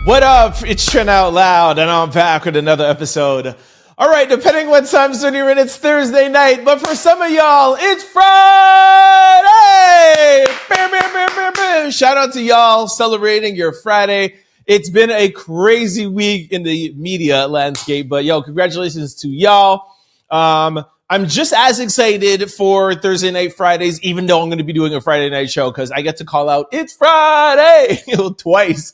What up? It's Trent Out Loud, and I'm back with another episode. All right, depending what time zone you're in, it's Thursday night, but for some of y'all, it's Friday! Bam, bam, bam, bam, bam. Shout out to y'all celebrating your Friday. It's been a crazy week in the media landscape, but yo, congratulations to y'all. I'm just as excited for Thursday Night Fridays, even though I'm going to be doing a Friday night show because I get to call out, it's Friday, twice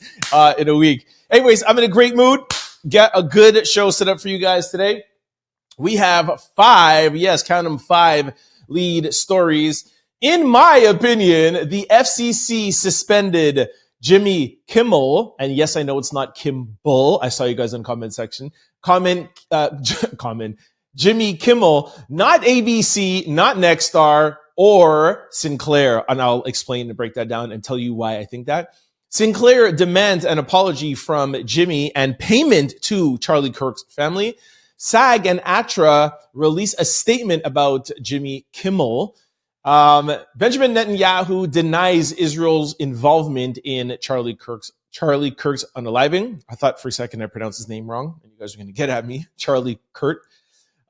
in a week. Anyways, I'm in a great mood. Get a good show set up for you guys today. We have 5, yes, count them 5 lead stories. In my opinion, the FCC suspended Jimmy Kimmel, and yes, I know it's not Kimball. I saw you guys in the comment section. Comment. Jimmy Kimmel, not ABC, not Nextstar, or Sinclair. And I'll explain and break that down and tell you why I think that. Sinclair demands an apology from Jimmy and payment to Charlie Kirk's family. SAG and AFTRA release a statement about Jimmy Kimmel. Benjamin Netanyahu denies Israel's involvement in Charlie Kirk's unaliving. I thought for a second I pronounced his name wrong, and you guys are going to get at me. Charlie Kirk.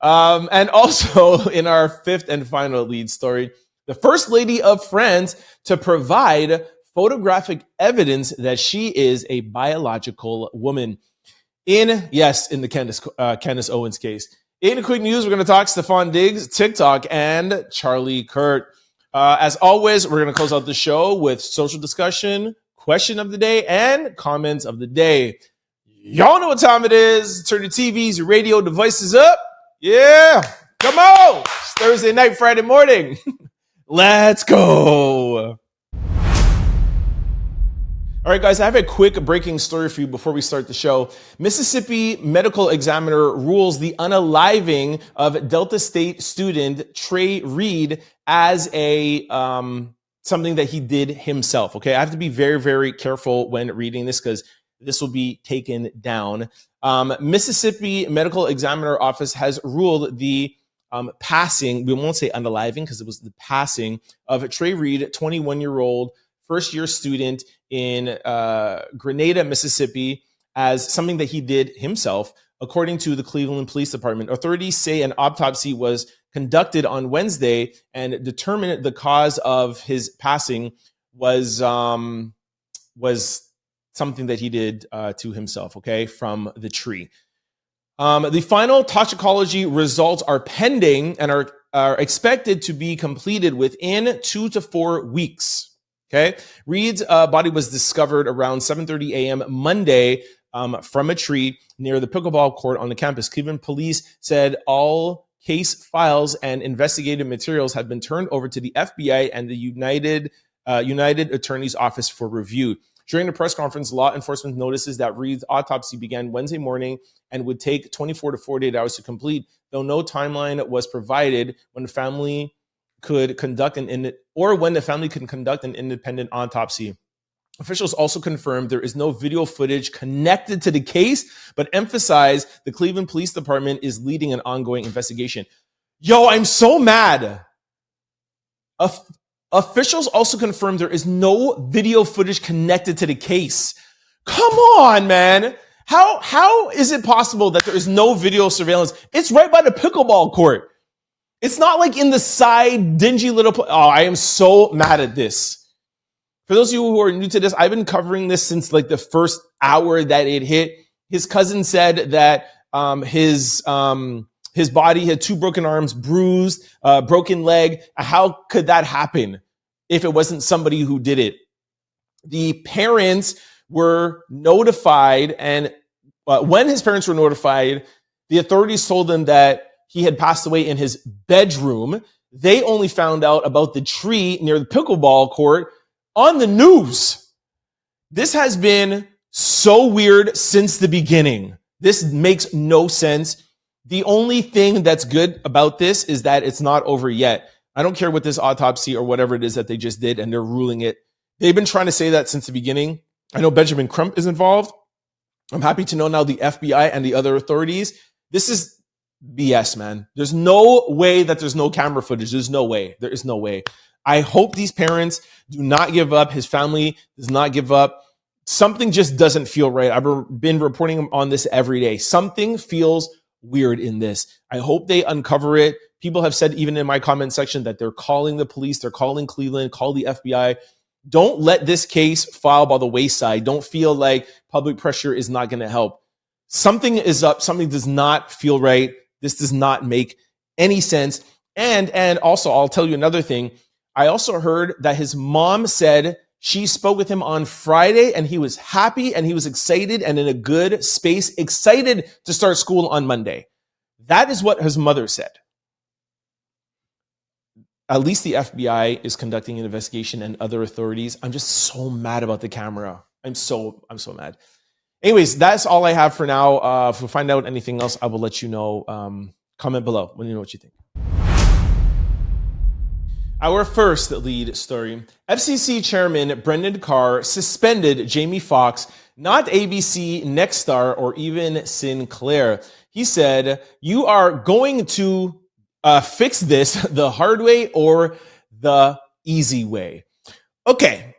And also in our 5th and final lead story, the First Lady of France to provide photographic evidence that she is a biological woman. In the Candace Owens case. In quick news, we're going to talk Stefon Diggs, TikTok, and Charlie Kirk. As always, we're going to close out the show with social discussion, question of the day, and comments of the day. Y'all know what time it is. Turn your TVs, your radio devices up. Yeah, come on. It's Thursday night, Friday morning. Let's go. All right, guys, I have a quick breaking story for you before we start the show. Mississippi medical examiner rules the unaliving of Delta State student Trey Reed as a something that he did himself. Okay, I have to be very, very careful when reading this because this will be taken down. Mississippi Medical Examiner Office has ruled the passing, we won't say unaliving because it was the passing of Trey Reed, 21-year-old first-year student in Grenada, Mississippi, as something that he did himself, according to the Cleveland Police Department. Authorities say an autopsy was conducted on Wednesday and determined the cause of his passing was something that he did to himself, okay, from the tree. The final toxicology results are pending and are expected to be completed within 2 to 4 weeks. Okay, Reed's body was discovered around 7:30 a.m. Monday from a tree near the pickleball court on the campus. Cleveland police said all case files and investigative materials have been turned over to the FBI and the United Attorney's Office for review. During the press conference, law enforcement notices that Reed's autopsy began Wednesday morning and would take 24 to 48 hours to complete, though no timeline was provided when the family could conduct an independent autopsy. Officials also confirmed there is no video footage connected to the case, but emphasized the Cleveland Police Department is leading an ongoing investigation. Yo, I'm so mad. Officials also confirmed there is no video footage connected to the case. Come on, man. How is it possible that there is no video surveillance? It's right by the pickleball court. It's not like in the side, dingy little... I am so mad at this. For those of you who are new to this, I've been covering this since like the first hour that it hit. His cousin said that his body had 2 broken arms, bruised, broken leg. How could that happen if it wasn't somebody who did it? The parents were notified, and when his parents were notified, the authorities told them that he had passed away in his bedroom. They only found out about the tree near the pickleball court on the news. This has been so weird since the beginning. This makes no sense. The only thing that's good about this is that it's not over yet. I don't care what this autopsy or whatever it is that they just did and they're ruling it. They've been trying to say that since the beginning. I know Benjamin Crump is involved. I'm happy to know now the FBI and the other authorities. This is BS, man. There's no way that there's no camera footage. There's no way. There is no way. I hope these parents do not give up. His family does not give up. something just doesn't feel right. I've been reporting on this every day. Something feels weird in this. I hope they uncover it. People have said, even in my comment section, that they're calling the police, they're calling Cleveland, call the FBI. Don't let this case fall by the wayside. Don't feel like public pressure is not going to help. Something is up. Something does not feel right. This does not make any sense. And also, I'll tell you another thing. I also heard that his mom said she spoke with him on Friday and he was happy and he was excited and in a good space, excited to start school on Monday. That is what his mother said. At least the FBI is conducting an investigation and other authorities. I'm just so mad about the camera. I'm so mad. Anyways, that's all I have for now. If we find out anything else, I will let you know. Comment below when you know what you think. Our first lead story. FCC Chairman Brendan Carr suspended Jamie Foxx, not ABC, Nextstar, or even Sinclair. He said, "You are going to fix this the hard way or the easy way." Okay,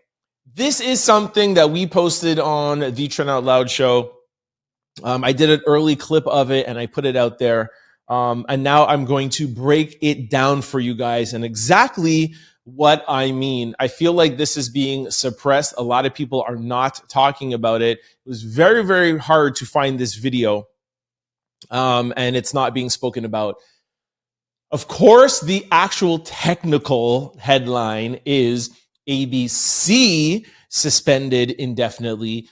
this is something that we posted on the Trend Out Loud show. I did an early clip of it and I put it out there. And now I'm going to break it down for you guys and exactly what I mean. I feel like this is being suppressed. A lot of people are not talking about it. It was very, very hard to find this video, and it's not being spoken about. Of course, the actual technical headline is ABC suspended indefinitely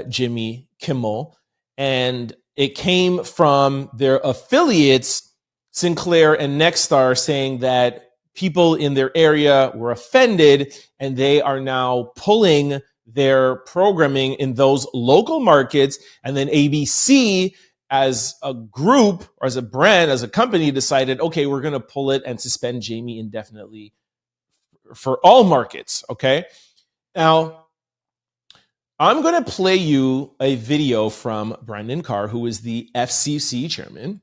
Jimmy Kimmel, and it came from their affiliates, Sinclair and Nextstar, saying that people in their area were offended and they are now pulling their programming in those local markets. And then ABC, as a group or as a brand, as a company, decided, okay, we're going to pull it and suspend Jamie indefinitely for all markets. Okay. Now, I'm going to play you a video from Brendan Carr, who is the FCC chairman.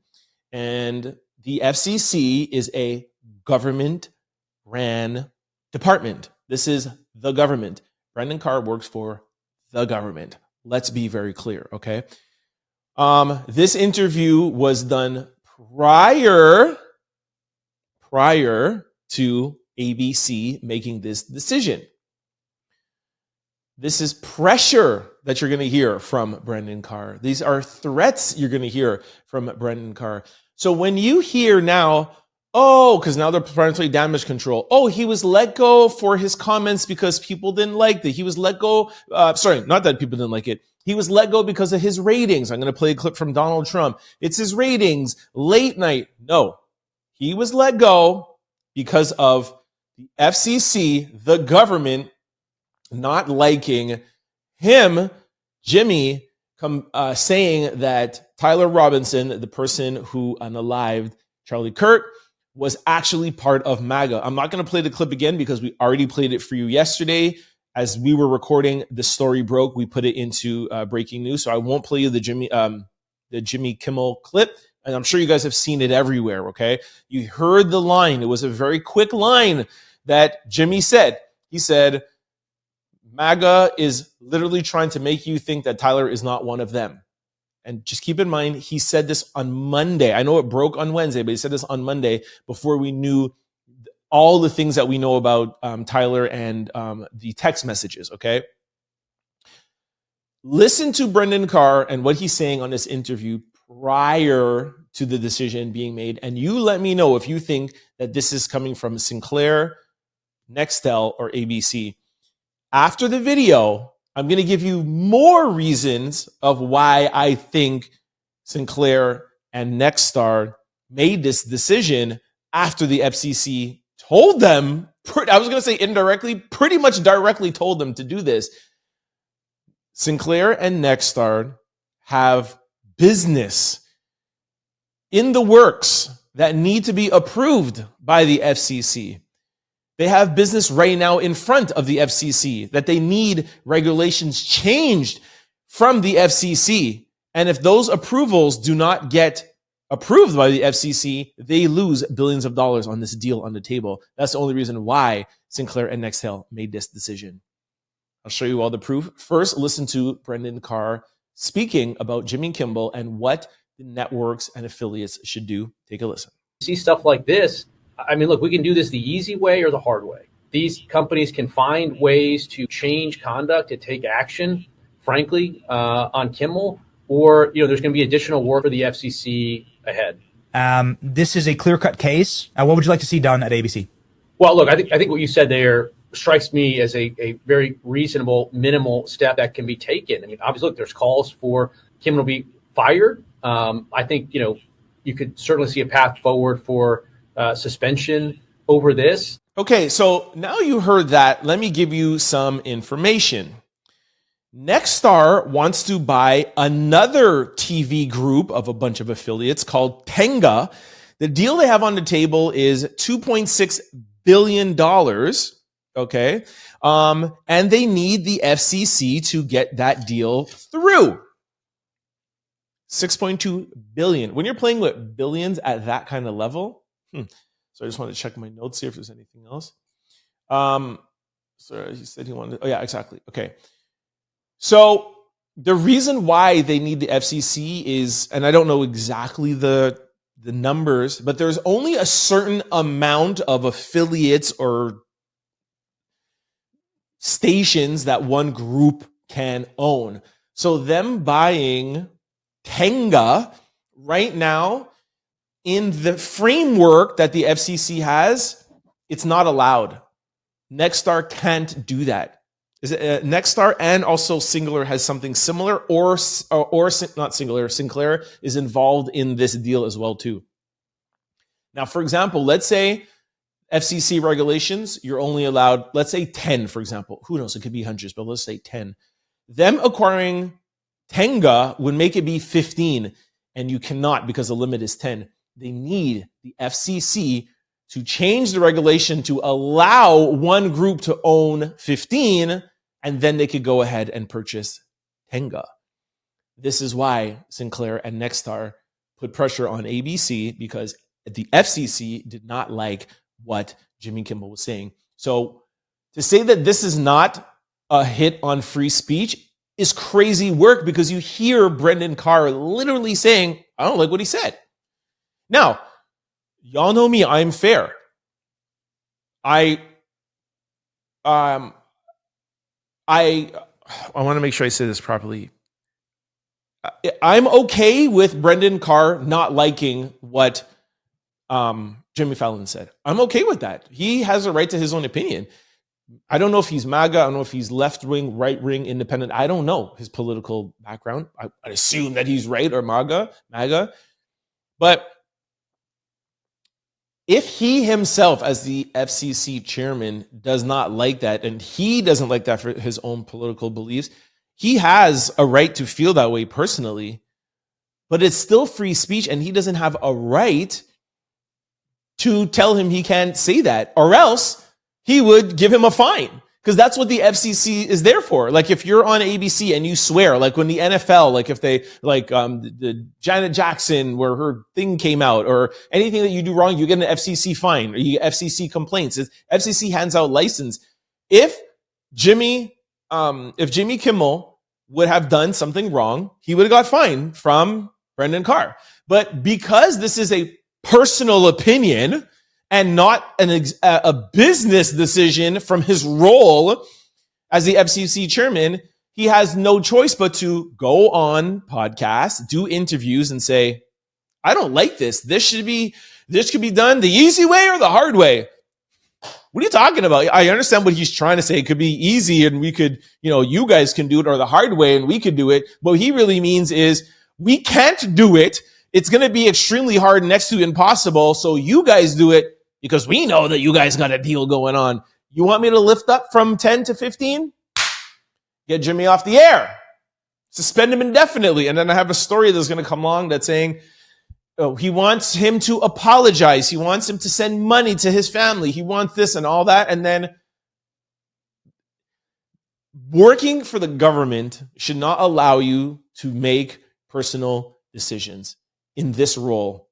And the FCC is a government-ran department. This is the government. Brendan Carr works for the government. Let's be very clear, okay? This interview was done prior to ABC making this decision. This is pressure that you're going to hear from Brendan Carr. These are threats you're going to hear from Brendan Carr. So when you hear now, oh, because now they're parental damage control. Oh, he was let go for his comments because people didn't like it. He was let go. Sorry, not that people didn't like it. He was let go because of his ratings. I'm going to play a clip from Donald Trump. It's his ratings. Late night. No, he was let go because of the FCC, the government, not liking him, Jimmy, saying that Tyler Robinson, the person who unalived Charlie Kirk, was actually part of MAGA. I'm not going to play the clip again because we already played it for you yesterday. As we were recording, the story broke. We put it into breaking news, so I won't play you the Jimmy Kimmel clip. And I'm sure you guys have seen it everywhere. Okay, you heard the line. It was a very quick line that Jimmy said. He said, MAGA is literally trying to make you think that Tyler is not one of them. And just keep in mind, he said this on Monday. I know it broke on Wednesday, but he said this on Monday before we knew all the things that we know about Tyler and the text messages, okay? Listen to Brendan Carr and what he's saying on this interview prior to the decision being made, and you let me know if you think that this is coming from Sinclair, Nextel, or ABC. After the video, I'm going to give you more reasons of why I think Sinclair and Nextstar made this decision after the FCC told them, I was going to say indirectly, pretty much directly told them to do this. Sinclair and Nextstar have business in the works that need to be approved by the FCC. They have business right now in front of the FCC that they need regulations changed from the FCC. And if those approvals do not get approved by the FCC, they lose billions of dollars on this deal on the table. That's the only reason why Sinclair and Nextel made this decision. I'll show you all the proof. First, listen to Brendan Carr speaking about Jimmy Kimmel and what the networks and affiliates should do. Take a listen. See stuff like this. I mean, look, we can do this the easy way or the hard way. These companies can find ways to change conduct, to take action, frankly, on Kimmel, or there's going to be additional work for the FCC ahead. This is a clear-cut case. What would you like to see done at ABC? Well, look, I think what you said there strikes me as a very reasonable, minimal step that can be taken. I mean, obviously, look, there's calls for Kimmel to be fired. I think, you could certainly see a path forward for suspension over this. Okay, so now you heard that. Let me give you some information. Nextstar wants to buy another TV group of a bunch of affiliates called Tenga. The deal they have on the table is $2.6 billion. Okay. And they need the FCC to get that deal through. 6.2 billion. When you're playing with billions at that kind of level. So I just want to check my notes here if there's anything else. So he said he wanted, oh yeah, exactly. Okay. So the reason why they need the FCC is, and I don't know exactly the numbers, but there's only a certain amount of affiliates or stations that one group can own. So them buying Tenga right now in the framework that the FCC has, it's not allowed. Nextstar can't do that. Is it Nextstar and also Sinclair has something similar, or not Sinclair? Sinclair is involved in this deal as well too. Now, for example, let's say FCC regulations, you're only allowed, let's say 10, for example. Who knows? It could be hundreds, but let's say 10. Them acquiring Tenga would make it be 15, and you cannot because the limit is 10. They need the FCC to change the regulation to allow one group to own 15, and then they could go ahead and purchase Tenga. This is why Sinclair and Nextstar put pressure on ABC, because the FCC did not like what Jimmy Kimmel was saying. So to say that this is not a hit on free speech is crazy work, because you hear Brendan Carr literally saying, I don't like what he said. Now, y'all know me, I'm fair. I want to make sure I say this properly. I'm okay with Brendan Carr not liking what Jimmy Fallon said. I'm okay with that. He has a right to his own opinion. I don't know if he's MAGA. I don't know if he's left-wing, right-wing, independent. I don't know his political background. I assume that he's right or MAGA. But if he himself, as the FCC chairman, does not like that, and he doesn't like that for his own political beliefs, he has a right to feel that way personally, but it's still free speech, and he doesn't have a right to tell him he can't say that, or else he would give him a fine. Because that's what the FCC is there for. Like if you're on ABC and you swear, like when the NFL, like if they, like the Janet Jackson, where her thing came out, or anything that you do wrong, you get an FCC fine, or you get FCC complaints. FCC hands out license. If Jimmy Kimmel would have done something wrong, he would have got fined from Brendan Carr. But because this is a personal opinion and not a business decision from his role as the FCC chairman, he has no choice but to go on podcasts, do interviews, and say, I don't like this. This could be done the easy way or the hard way. What are you talking about? I understand what he's trying to say. It could be easy and we could, you guys can do it, or the hard way and we could do it. What he really means is we can't do it. It's going to be extremely hard, next to impossible. So you guys do it, because we know that you guys got a deal going on. You want me to lift up from 10 to 15? Get Jimmy off the air. Suspend him indefinitely. And then I have a story that's going to come along that's saying, he wants him to apologize. He wants him to send money to his family. He wants this and all that. And then working for the government should not allow you to make personal decisions in this role.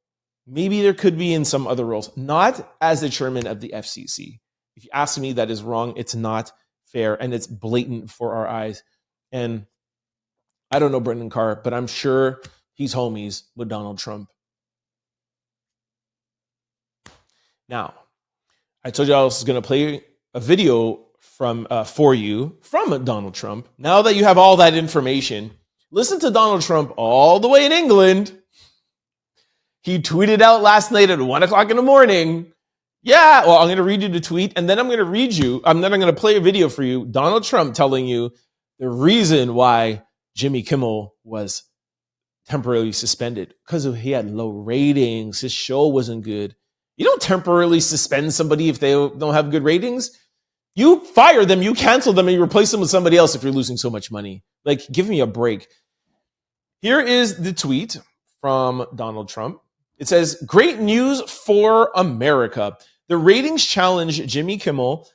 Maybe there could be in some other roles, not as the chairman of the FCC. If you ask me, that is wrong. It's not fair, and it's blatant for our eyes. And I don't know Brendan Carr, but I'm sure he's homies with Donald Trump. Now, I told you I was going to play a video for you from Donald Trump. Now that you have all that information, listen to Donald Trump all the way in England. He tweeted out last night at 1 o'clock in the morning. Yeah, well, I'm going to read you the tweet, and then I'm going to play a video for you. Donald Trump telling you the reason why Jimmy Kimmel was temporarily suspended, because he had low ratings. His show wasn't good. You don't temporarily suspend somebody if they don't have good ratings. You fire them, you cancel them, and you replace them with somebody else if you're losing so much money. Like, give me a break. Here is the tweet from Donald Trump. It says, "Great news for America. The ratings challenge Jimmy Kimmel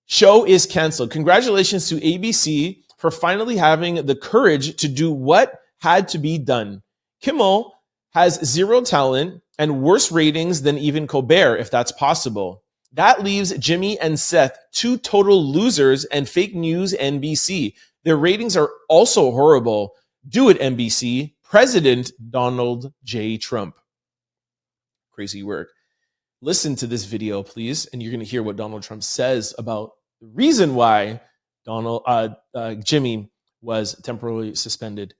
show is canceled. Congratulations to ABC for finally having the courage to do what had to be done. Kimmel has zero talent and worse ratings than even Colbert, if that's possible. That leaves Jimmy and Seth, two total losers, and fake news NBC. Their ratings are also horrible. Do it, NBC. President Donald J. Trump." Crazy work. Listen to this video, please, and you're going to hear what Donald Trump says about the reason why Jimmy was temporarily suspended.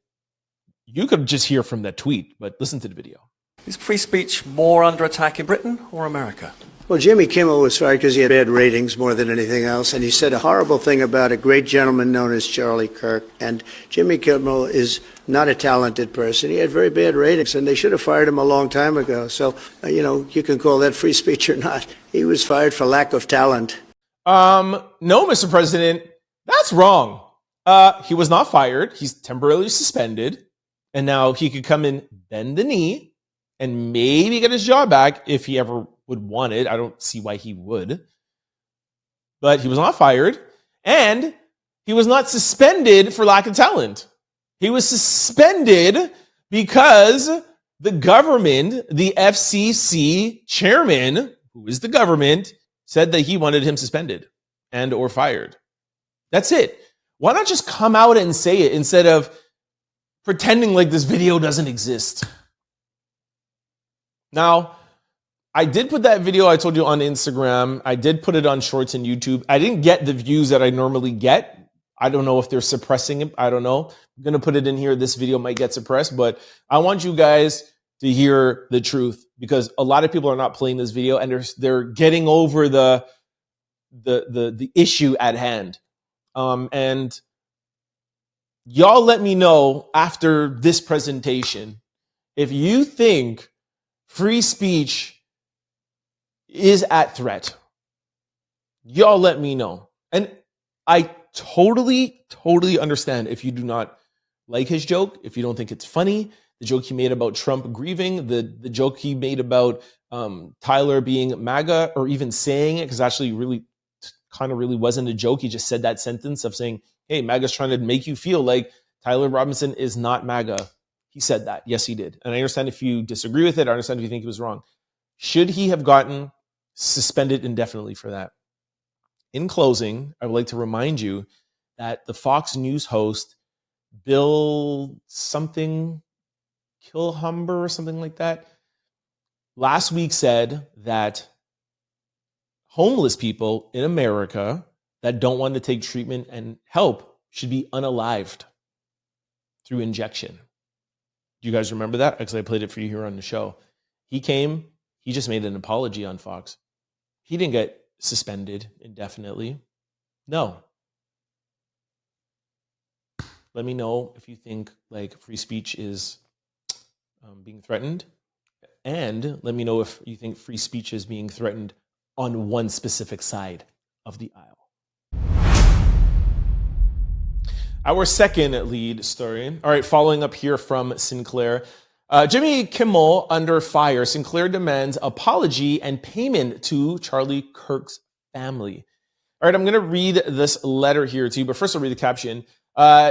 You could just hear from that tweet, but listen to the video. Is free speech more under attack in Britain or America? Well, Jimmy Kimmel was fired because he had bad ratings more than anything else, and he said a horrible thing about a great gentleman known as Charlie Kirk. And Jimmy Kimmel is not a talented person. He had very bad ratings, and they should have fired him a long time ago. So, you can call that free speech or not. He was fired for lack of talent. No, Mr. President, that's wrong. He was not fired. He's temporarily suspended, and now he could come in, bend the knee, and maybe get his job back if he ever would want it. I don't see why he would. But he was not fired, and he was not suspended for lack of talent. He was suspended because the government, the FCC chairman, who is the government, said that he wanted him suspended and or fired. That's it. Why not just come out and say it instead of pretending like this video doesn't exist? Now, I did put that video I told you on Instagram. I did put it on Shorts and YouTube. I didn't get the views that I normally get. I don't know if they're suppressing it. I don't know. I'm going to put it in here. This video might get suppressed, but I want you guys to hear the truth, because a lot of people are not playing this video and they're getting over the issue at hand. And y'all let me know after this presentation if you think free speech is at threat. Y'all let me know. And I totally understand if you do not like his joke, if you don't think it's funny, the joke he made about Trump grieving, the joke he made about Tyler being MAGA, or even saying it, because actually really wasn't a joke. He just said that sentence of saying, hey, MAGA's trying to make you feel like Tyler Robinson is not MAGA. He said that. Yes, he did. And I understand if you disagree with it. I understand if you think he was wrong. Should he have gotten suspended indefinitely for that? In closing, I would like to remind you that the Fox News host, Bill something, Kilhumber or something like that, last week said that homeless people in America that don't want to take treatment and help should be unalived through injection. Do you guys remember that? Because I played it for you here on the show. He just made an apology on Fox. He didn't get suspended indefinitely. No. Let me know if you think like free speech is being threatened. And let me know if you think free speech is being threatened on one specific side of the aisle. Our second lead story. All right, following up here from Sinclair. Jimmy Kimmel under fire. Sinclair demands apology and payment to Charlie Kirk's family. All right, I'm going to read this letter here to you, but first I'll read the caption.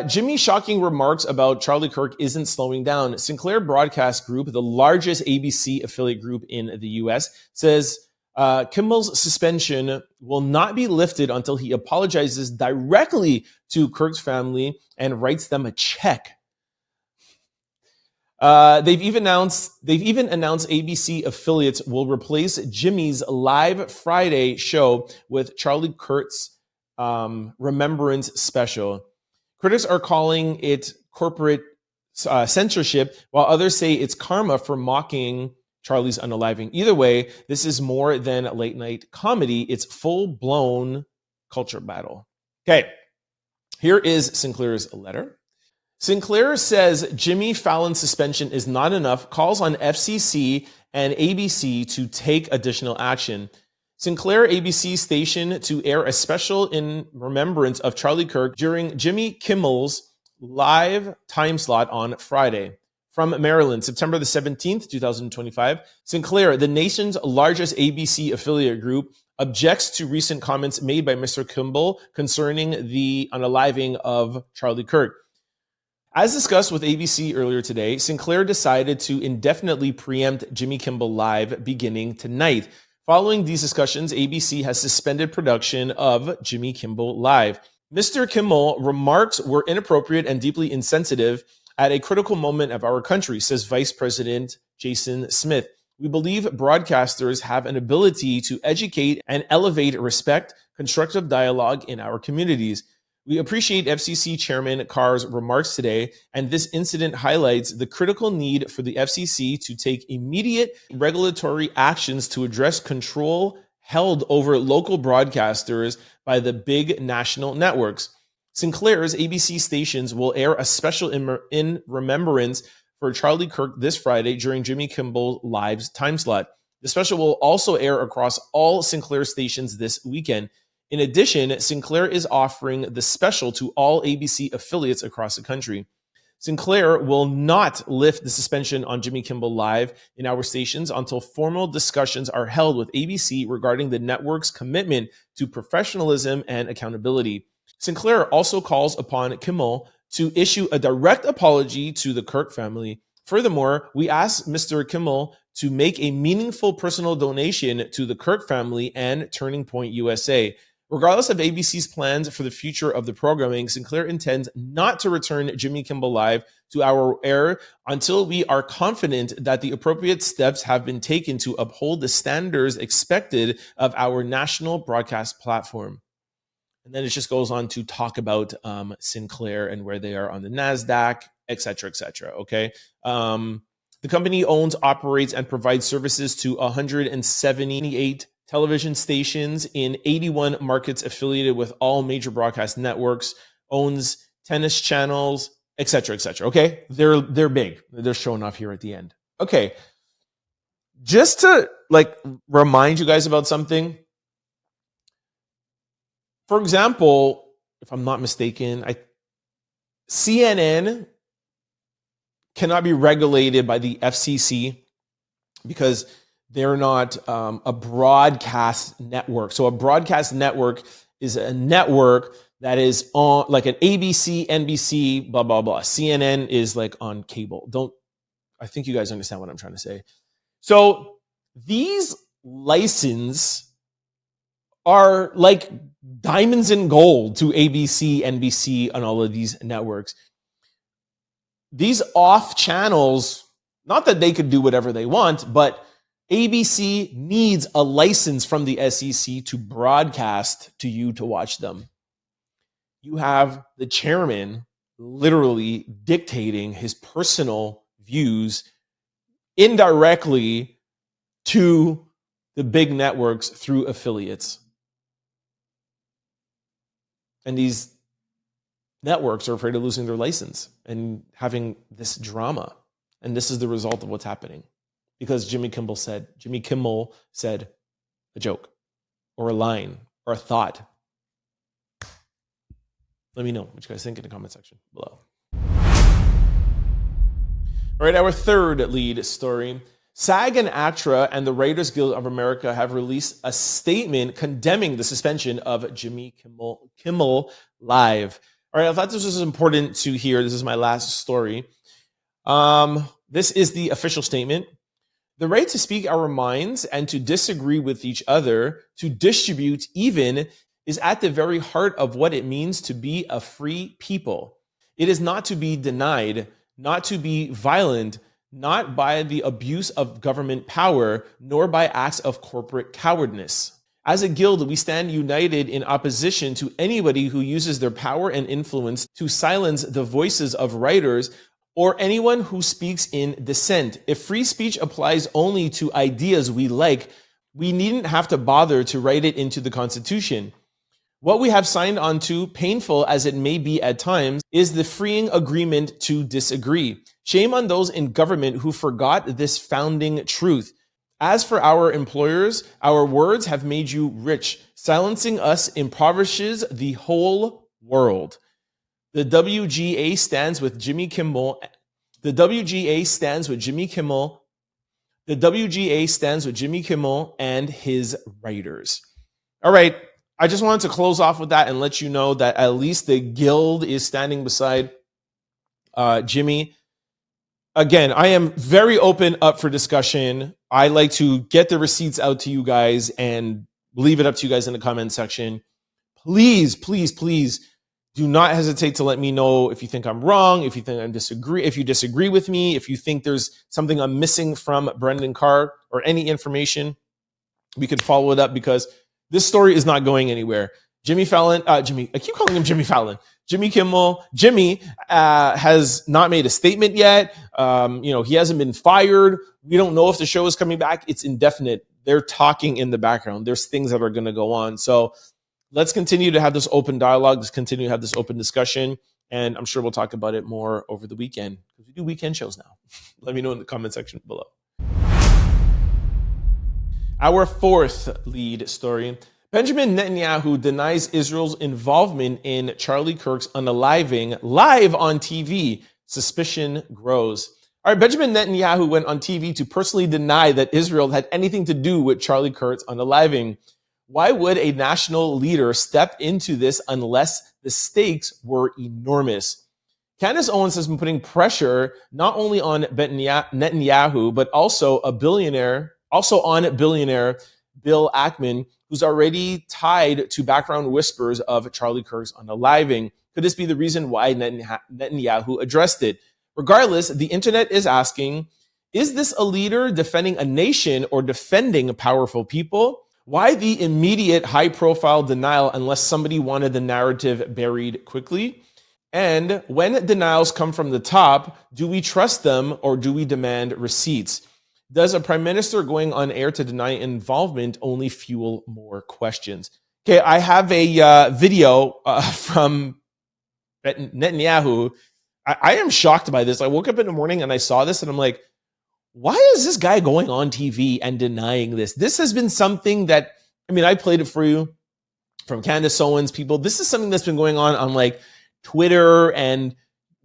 Jimmy's shocking remarks about Charlie Kirk isn't slowing down. Sinclair Broadcast Group, the largest ABC affiliate group in the U.S., says Kimmel's suspension will not be lifted until he apologizes directly to Kirk's family and writes them a check. They've even announced ABC affiliates will replace Jimmy's live Friday show with Charlie Kirk's Remembrance special. Critics are calling it corporate censorship, while others say it's karma for mocking Charlie's unaliving. Either way, this is more than a late night comedy. It's full-blown culture battle. Okay, here is Sinclair's letter. Sinclair says Jimmy Fallon's suspension is not enough, calls on FCC and ABC to take additional action. Sinclair ABC station to air a special in remembrance of Charlie Kirk during Jimmy Kimmel's live time slot on Friday. From Maryland, September the 17th, 2025, Sinclair, the nation's largest ABC affiliate group, objects to recent comments made by Mr. Kimmel concerning the unaliving of Charlie Kirk. As discussed with ABC earlier today, Sinclair decided to indefinitely preempt Jimmy Kimmel Live beginning tonight. Following these discussions, ABC has suspended production of Jimmy Kimmel Live. Mr. Kimmel remarks were inappropriate and deeply insensitive at a critical moment of our country, says Vice President Jason Smith. We believe broadcasters have an ability to educate and elevate respect, constructive dialogue in our communities. We appreciate FCC Chairman Carr's remarks today, and this incident highlights the critical need for the FCC to take immediate regulatory actions to address control held over local broadcasters by the big national networks. Sinclair's ABC stations will air a special in remembrance for Charlie Kirk this Friday during Jimmy Kimmel Live's time slot. The special will also air across all Sinclair stations this weekend. In addition, Sinclair is offering the special to all ABC affiliates across the country. Sinclair will not lift the suspension on Jimmy Kimmel Live in our stations until formal discussions are held with ABC regarding the network's commitment to professionalism and accountability. Sinclair also calls upon Kimmel to issue a direct apology to the Kirk family. Furthermore, we ask Mr. Kimmel to make a meaningful personal donation to the Kirk family and Turning Point USA. Regardless of ABC's plans for the future of the programming, Sinclair intends not to return Jimmy Kimmel Live to our air until we are confident that the appropriate steps have been taken to uphold the standards expected of our national broadcast platform. And then it just goes on to talk about Sinclair and where they are on the NASDAQ, et cetera, okay? The company owns, operates, and provides services to 178 television stations in 81 markets affiliated with all major broadcast networks, owns tennis channels, et cetera, okay? They're big. They're showing off here at the end. Okay. Just to remind you guys about something. For example, if I'm not mistaken, CNN cannot be regulated by the FCC because they're not a broadcast network. So a broadcast network is a network that is on like an ABC, NBC, blah, blah, blah. CNN is like on cable. I think you guys understand what I'm trying to say. So these licenses are like diamonds and gold to ABC, NBC, and all of these networks. These off channels, not that they could do whatever they want, but ABC needs a license from the SEC to broadcast to you to watch them. You have the chairman literally dictating his personal views indirectly to the big networks through affiliates. And these networks are afraid of losing their license and having this drama. And this is the result of what's happening. Because Jimmy Kimmel said a joke or a line or a thought. Let me know what you guys think in the comment section below. All right, our third lead story. SAG-AFTRA and the Writers Guild of America have released a statement condemning the suspension of Jimmy Kimmel Live. All right, I thought this was important to hear. This is my last story. This is the official statement. The right to speak our minds and to disagree with each other, to distribute even, is at the very heart of what it means to be a free people. It is not to be denied, not to be violent, not by the abuse of government power, nor by acts of corporate cowardness. As a guild, we stand united in opposition to anybody who uses their power and influence to silence the voices of writers or anyone who speaks in dissent. If free speech applies only to ideas we like, we needn't have to bother to write it into the Constitution. What we have signed on to, painful as it may be at times, is the freeing agreement to disagree. Shame on those in government who forgot this founding truth. As for our employers, our words have made you rich. Silencing us impoverishes the whole world. The WGA stands with Jimmy Kimmel. The WGA stands with Jimmy Kimmel. The WGA stands with Jimmy Kimmel and his writers. All right. I just wanted to close off with that and let you know that at least the guild is standing beside Jimmy. Again, I am very open up for discussion. I like to get the receipts out to you guys and leave it up to you guys in the comment section. Please, please, please do not hesitate to let me know if you think I'm wrong, if you think I disagree, if you disagree with me, if you think there's something I'm missing from Brendan Carr or any information. We could follow it up because this story is not going anywhere. Jimmy Kimmel, Jimmy has not made a statement yet. He hasn't been fired. We don't know if the show is coming back. It's indefinite. They're talking in the background. There's things that are going to go on. So let's continue to have this open dialogue. Let's continue to have this open discussion. And I'm sure we'll talk about it more over the weekend because we do weekend shows now. Let me know in the comment section below. Our fourth lead story. Benjamin Netanyahu denies Israel's involvement in Charlie Kirk's unaliving live on TV. Suspicion grows. All right, Benjamin Netanyahu went on TV to personally deny that Israel had anything to do with Charlie Kirk's unaliving. Why would a national leader step into this unless the stakes were enormous? Candace Owens has been putting pressure not only on Netanyahu, but also on billionaire Bill Ackman, who's already tied to background whispers of Charlie Kirk's unaliving. Could this be the reason why Netanyahu addressed it? Regardless, the internet is asking, is this a leader defending a nation or defending powerful people? Why the immediate high-profile denial unless somebody wanted the narrative buried quickly? And when denials come from the top, do we trust them or do we demand receipts? Does a prime minister going on air to deny involvement only fuel more questions? Okay, I have a video from Netanyahu. I am shocked by this. I woke up in the morning and I saw this and I'm like, why is this guy going on TV and denying this? This has been something that, I played it for you from Candace Owens people. This is something that's been going on like Twitter and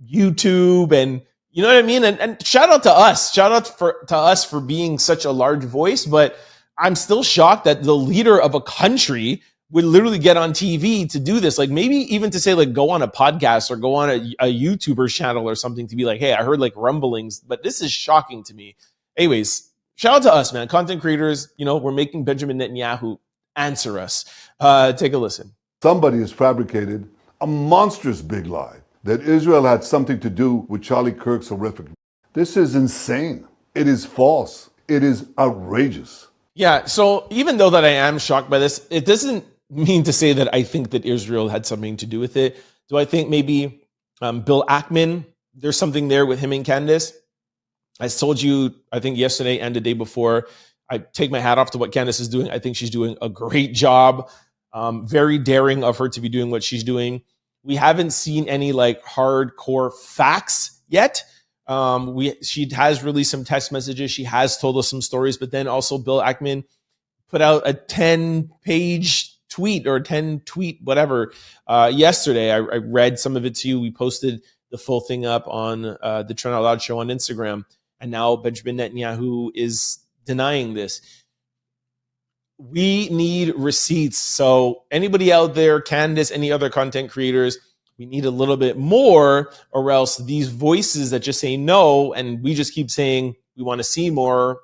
YouTube and you know what I mean? And shout out to us. Shout out to us for being such a large voice. But I'm still shocked that the leader of a country would literally get on TV to do this. Like maybe even to say like go on a podcast or go on a YouTuber channel or something to be like, hey, I heard like rumblings. But this is shocking to me. Anyways, shout out to us, man. Content creators, we're making Benjamin Netanyahu answer us. Take a listen. Somebody has fabricated a monstrous big lie that Israel had something to do with Charlie Kirk's horrific. This is insane. It is false. It is outrageous. Yeah, so even though that I am shocked by this, it doesn't mean to say that I think that Israel had something to do with it. Do I think maybe Bill Ackman, there's something there with him and Candace? I told you, I think yesterday and the day before, I take my hat off to what Candace is doing. I think she's doing a great job. Very daring of her to be doing what she's doing. We haven't seen any like hardcore facts yet. She has released some text messages. She has told us some stories, but then also Bill Ackman put out a 10-page tweet or 10-tweet whatever yesterday. I read some of it to you. We posted the full thing up on the Trent Out Loud show on Instagram. And now Benjamin Netanyahu is denying this. We need receipts. So anybody out there, Candace, any other content creators, we need a little bit more, or else these voices that just say no, and we just keep saying we want to see more,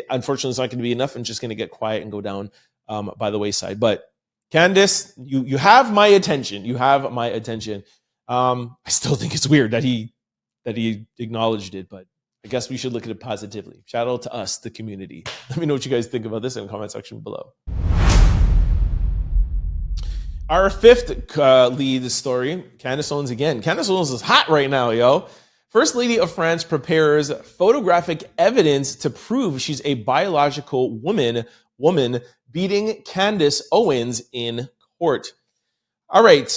unfortunately, it's not going to be enough and just going to get quiet and go down by the wayside. But Candace, you have my attention. You have my attention. I still think it's weird that he acknowledged it, but I guess we should look at it positively. Shout out to us, the community. Let me know what you guys think about this in the comment section below. Our fifth lead story, Candace Owens again. Candace Owens is hot right now, yo. First Lady of France prepares photographic evidence to prove she's a biological woman beating Candace Owens in court. All right.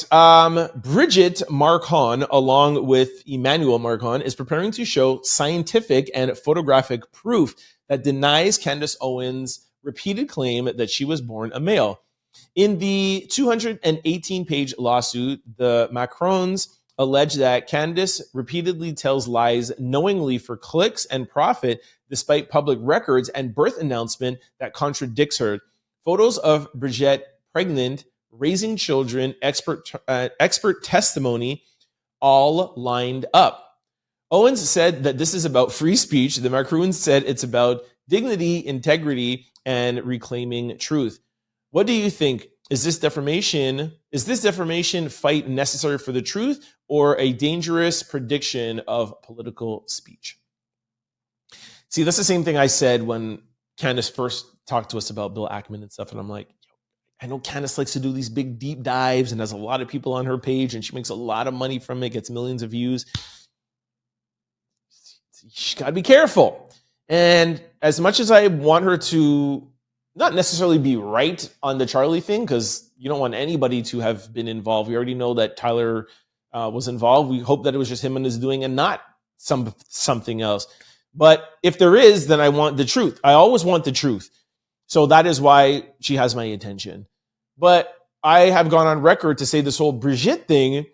Bridget Marcon, along with Emmanuel Marcon, is preparing to show scientific and photographic proof that denies Candace Owens' repeated claim that she was born a male. In the 218-page lawsuit, the Macrons allege that Candace repeatedly tells lies knowingly for clicks and profit, despite public records and birth announcement that contradicts her. Photos of Bridget pregnant, raising children, expert testimony, all lined up. Owens said that this is about free speech. The Macrons said it's about dignity, integrity, and reclaiming truth. What do you think? Is this defamation fight necessary for the truth or a dangerous prediction of political speech? See, that's the same thing I said when Candace first talked to us about Bill Ackman and stuff. And I'm like, I know Candace likes to do these big deep dives and has a lot of people on her page and she makes a lot of money from it, gets millions of views. She's got to be careful. And as much as I want her to not necessarily be right on the Charlie thing, because you don't want anybody to have been involved. We already know that Tyler was involved. We hope that it was just him and his doing and not something else. But if there is, then I want the truth. I always want the truth. So that is why she has my attention. But I have gone on record to say this whole Brigitte thing,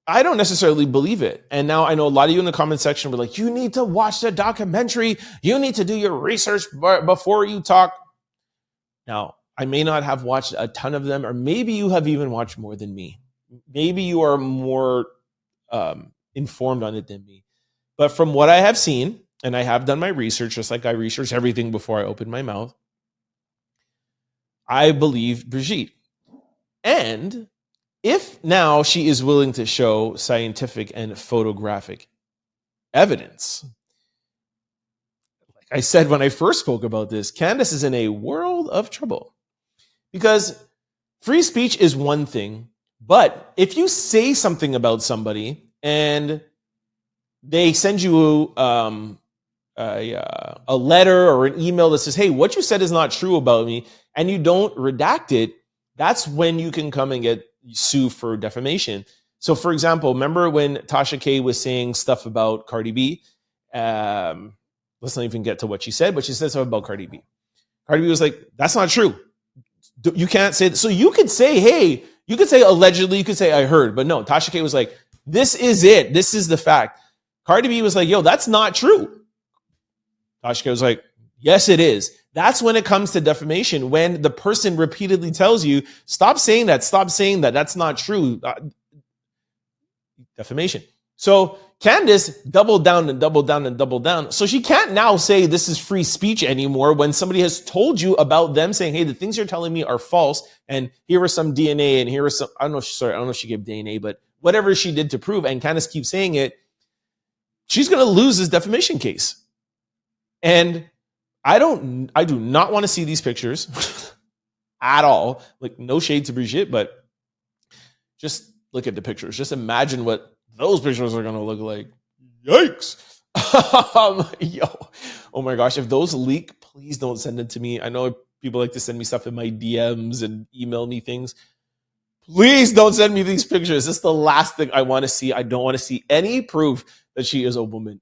I don't necessarily believe it. And now I know a lot of you in the comment section were like, you need to watch the documentary. You need to do your research before you talk. Now, I may not have watched a ton of them, or maybe you have even watched more than me. Maybe you are more informed on it than me. But from what I have seen, and I have done my research, just like I research everything before I open my mouth, I believe Brigitte. And if now she is willing to show scientific and photographic evidence, I said when I first spoke about this, Candace is in a world of trouble because free speech is one thing, but if you say something about somebody and they send you a letter or an email that says, hey, what you said is not true about me, and you don't redact it, that's when you can come and get sued for defamation. So for example, remember when Tasha K was saying stuff about Cardi B? Let's not even get to what she said, but she said something about Cardi B. Cardi B was like, that's not true. You can't say that. So you could say, hey, you could say allegedly, you could say I heard, but no, Tasha K was like, this is it. This is the fact. Cardi B was like, yo, that's not true. Tasha K was like, yes, it is. That's when it comes to defamation, when the person repeatedly tells you, stop saying that, that's not true. Defamation. So Candace doubled down and doubled down and doubled down. So she can't now say this is free speech anymore when somebody has told you about them saying, hey, the things you're telling me are false. And here are some DNA and here are some, I don't know if she gave DNA, but whatever she did to prove, and Candace keeps saying it, she's going to lose this defamation case. And I do not want to see these pictures at all. Like, no shade to Brigitte, but just look at the pictures. Just imagine what those pictures are going to look like. Yikes. Yo, oh my gosh. If those leak, please don't send it to me. I know people like to send me stuff in my DMs and email me things. Please don't send me these pictures. This is the last thing I want to see. I don't want to see any proof that she is a woman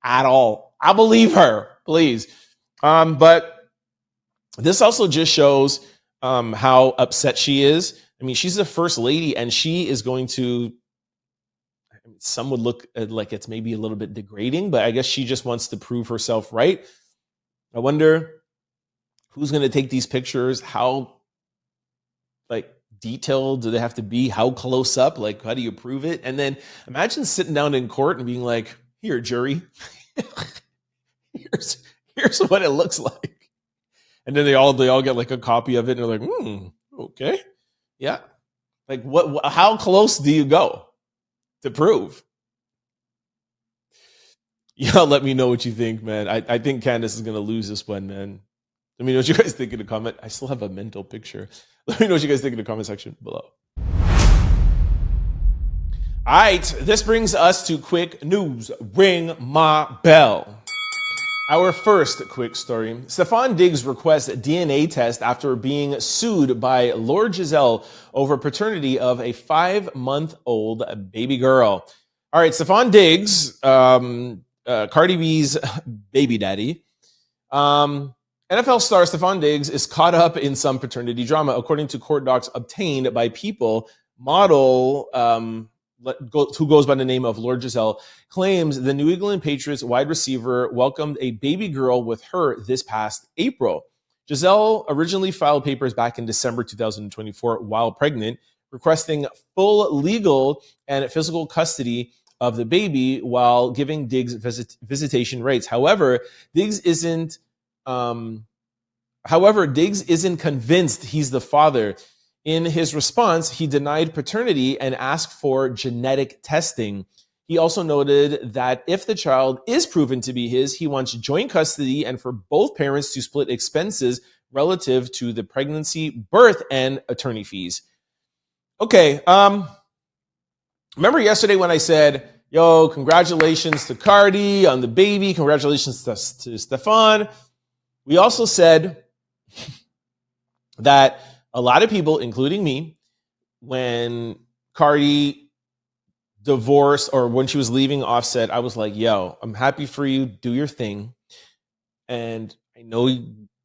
at all. I believe her, please. But this also just shows how upset she is. I mean, she's the first lady, and she is going to, some would look at like it's maybe a little bit degrading, but I guess she just wants to prove herself right. I wonder who's going to take these pictures, how like detailed do they have to be, how close up, like how do you prove it? And then imagine sitting down in court and being like, here, jury, Here's what it looks like. And then they all get like a copy of it, and they're like, okay, yeah. Like what? How close do you go to prove? Y'all let me know what you think, man. I think Candace is gonna lose this one, man. Let me know what you guys think in the comment. I still have a mental picture. Let me know what you guys think in the comment section below. All right, this brings us to quick news. Ring my bell. Our first quick story. Stefon Diggs requests a DNA test after being sued by Lord Giselle over paternity of a 5-month-old baby girl. All right, Stefon Diggs, Cardi B's baby daddy. NFL star Stefon Diggs is caught up in some paternity drama, according to court docs obtained by People. Model who goes by the name of Lord Giselle, claims the New England Patriots wide receiver welcomed a baby girl with her this past April. Giselle originally filed papers back in December 2024 while pregnant, requesting full legal and physical custody of the baby while giving Diggs visitation rights. However, Diggs isn't convinced he's the father. In his response, he denied paternity and asked for genetic testing. He also noted that if the child is proven to be his, he wants joint custody and for both parents to split expenses relative to the pregnancy, birth, and attorney fees. Okay, remember yesterday when I said, yo, congratulations to Cardi on the baby, congratulations to Stefon. We also said that a lot of people, including me, when Cardi divorced or when she was leaving Offset, I was like, yo, I'm happy for you. Do your thing. And I know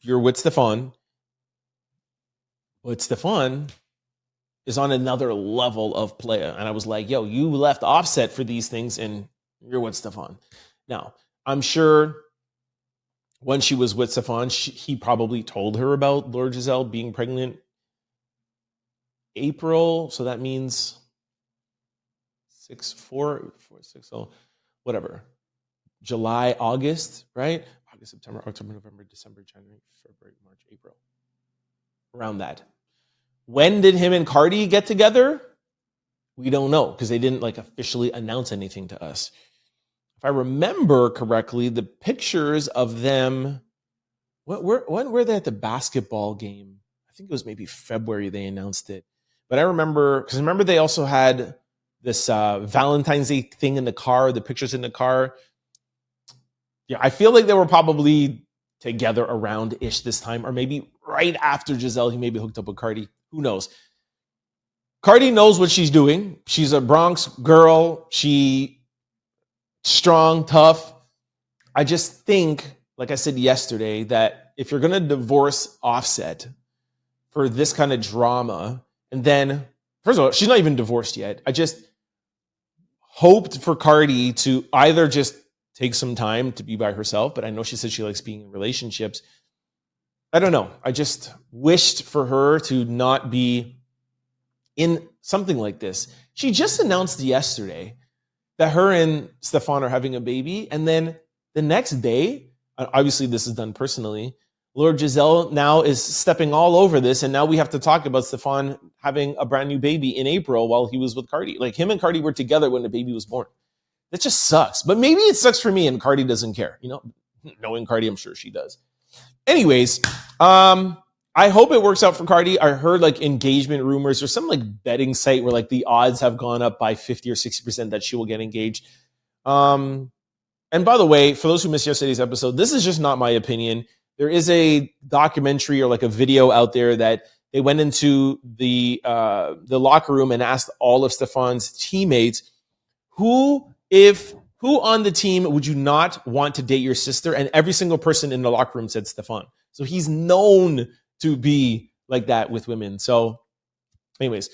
you're with Stefon, but Stefon is on another level of player. And I was like, yo, you left Offset for these things and you're with Stefon. Now, I'm sure when she was with Stefon, he probably told her about Lord Giselle being pregnant April, so that means 6, whatever. July, August, right? August, September, October, November, December, January, February, March, April. Around that. When did him and Cardi get together? We don't know because they didn't officially announce anything to us. If I remember correctly, the pictures of them, when were they at the basketball game? I think it was maybe February they announced it. But I remember, because they also had this Valentine's Day thing in the car, the pictures in the car. Yeah, I feel like they were probably together around-ish this time, or maybe right after Giselle, he maybe hooked up with Cardi. Who knows? Cardi knows what she's doing. She's a Bronx girl. She strong, tough. I just think, like I said yesterday, that if you're going to divorce Offset for this kind of drama, and then, first of all, she's not even divorced yet. I just hoped for Cardi to either just take some time to be by herself, but I know she said she likes being in relationships. I don't know. I just wished for her to not be in something like this. She just announced yesterday that her and Stefon are having a baby, and then the next day, obviously this is done personally, Lord Giselle now is stepping all over this, and now we have to talk about Stefon having a brand new baby in April while he was with Cardi. Him and Cardi were together when the baby was born. That just sucks. But maybe it sucks for me and Cardi doesn't care. Knowing Cardi, I'm sure she does. Anyways, I hope it works out for Cardi. I heard engagement rumors or some betting site where the odds have gone up by 50 or 60% that she will get engaged. And by the way, for those who missed yesterday's episode, this is just not my opinion. There is a documentary or a video out there that they went into the locker room and asked all of Stefon's teammates, who on the team would you not want to date your sister? And every single person in the locker room said Stefon. So he's known to be like that with women. So anyways,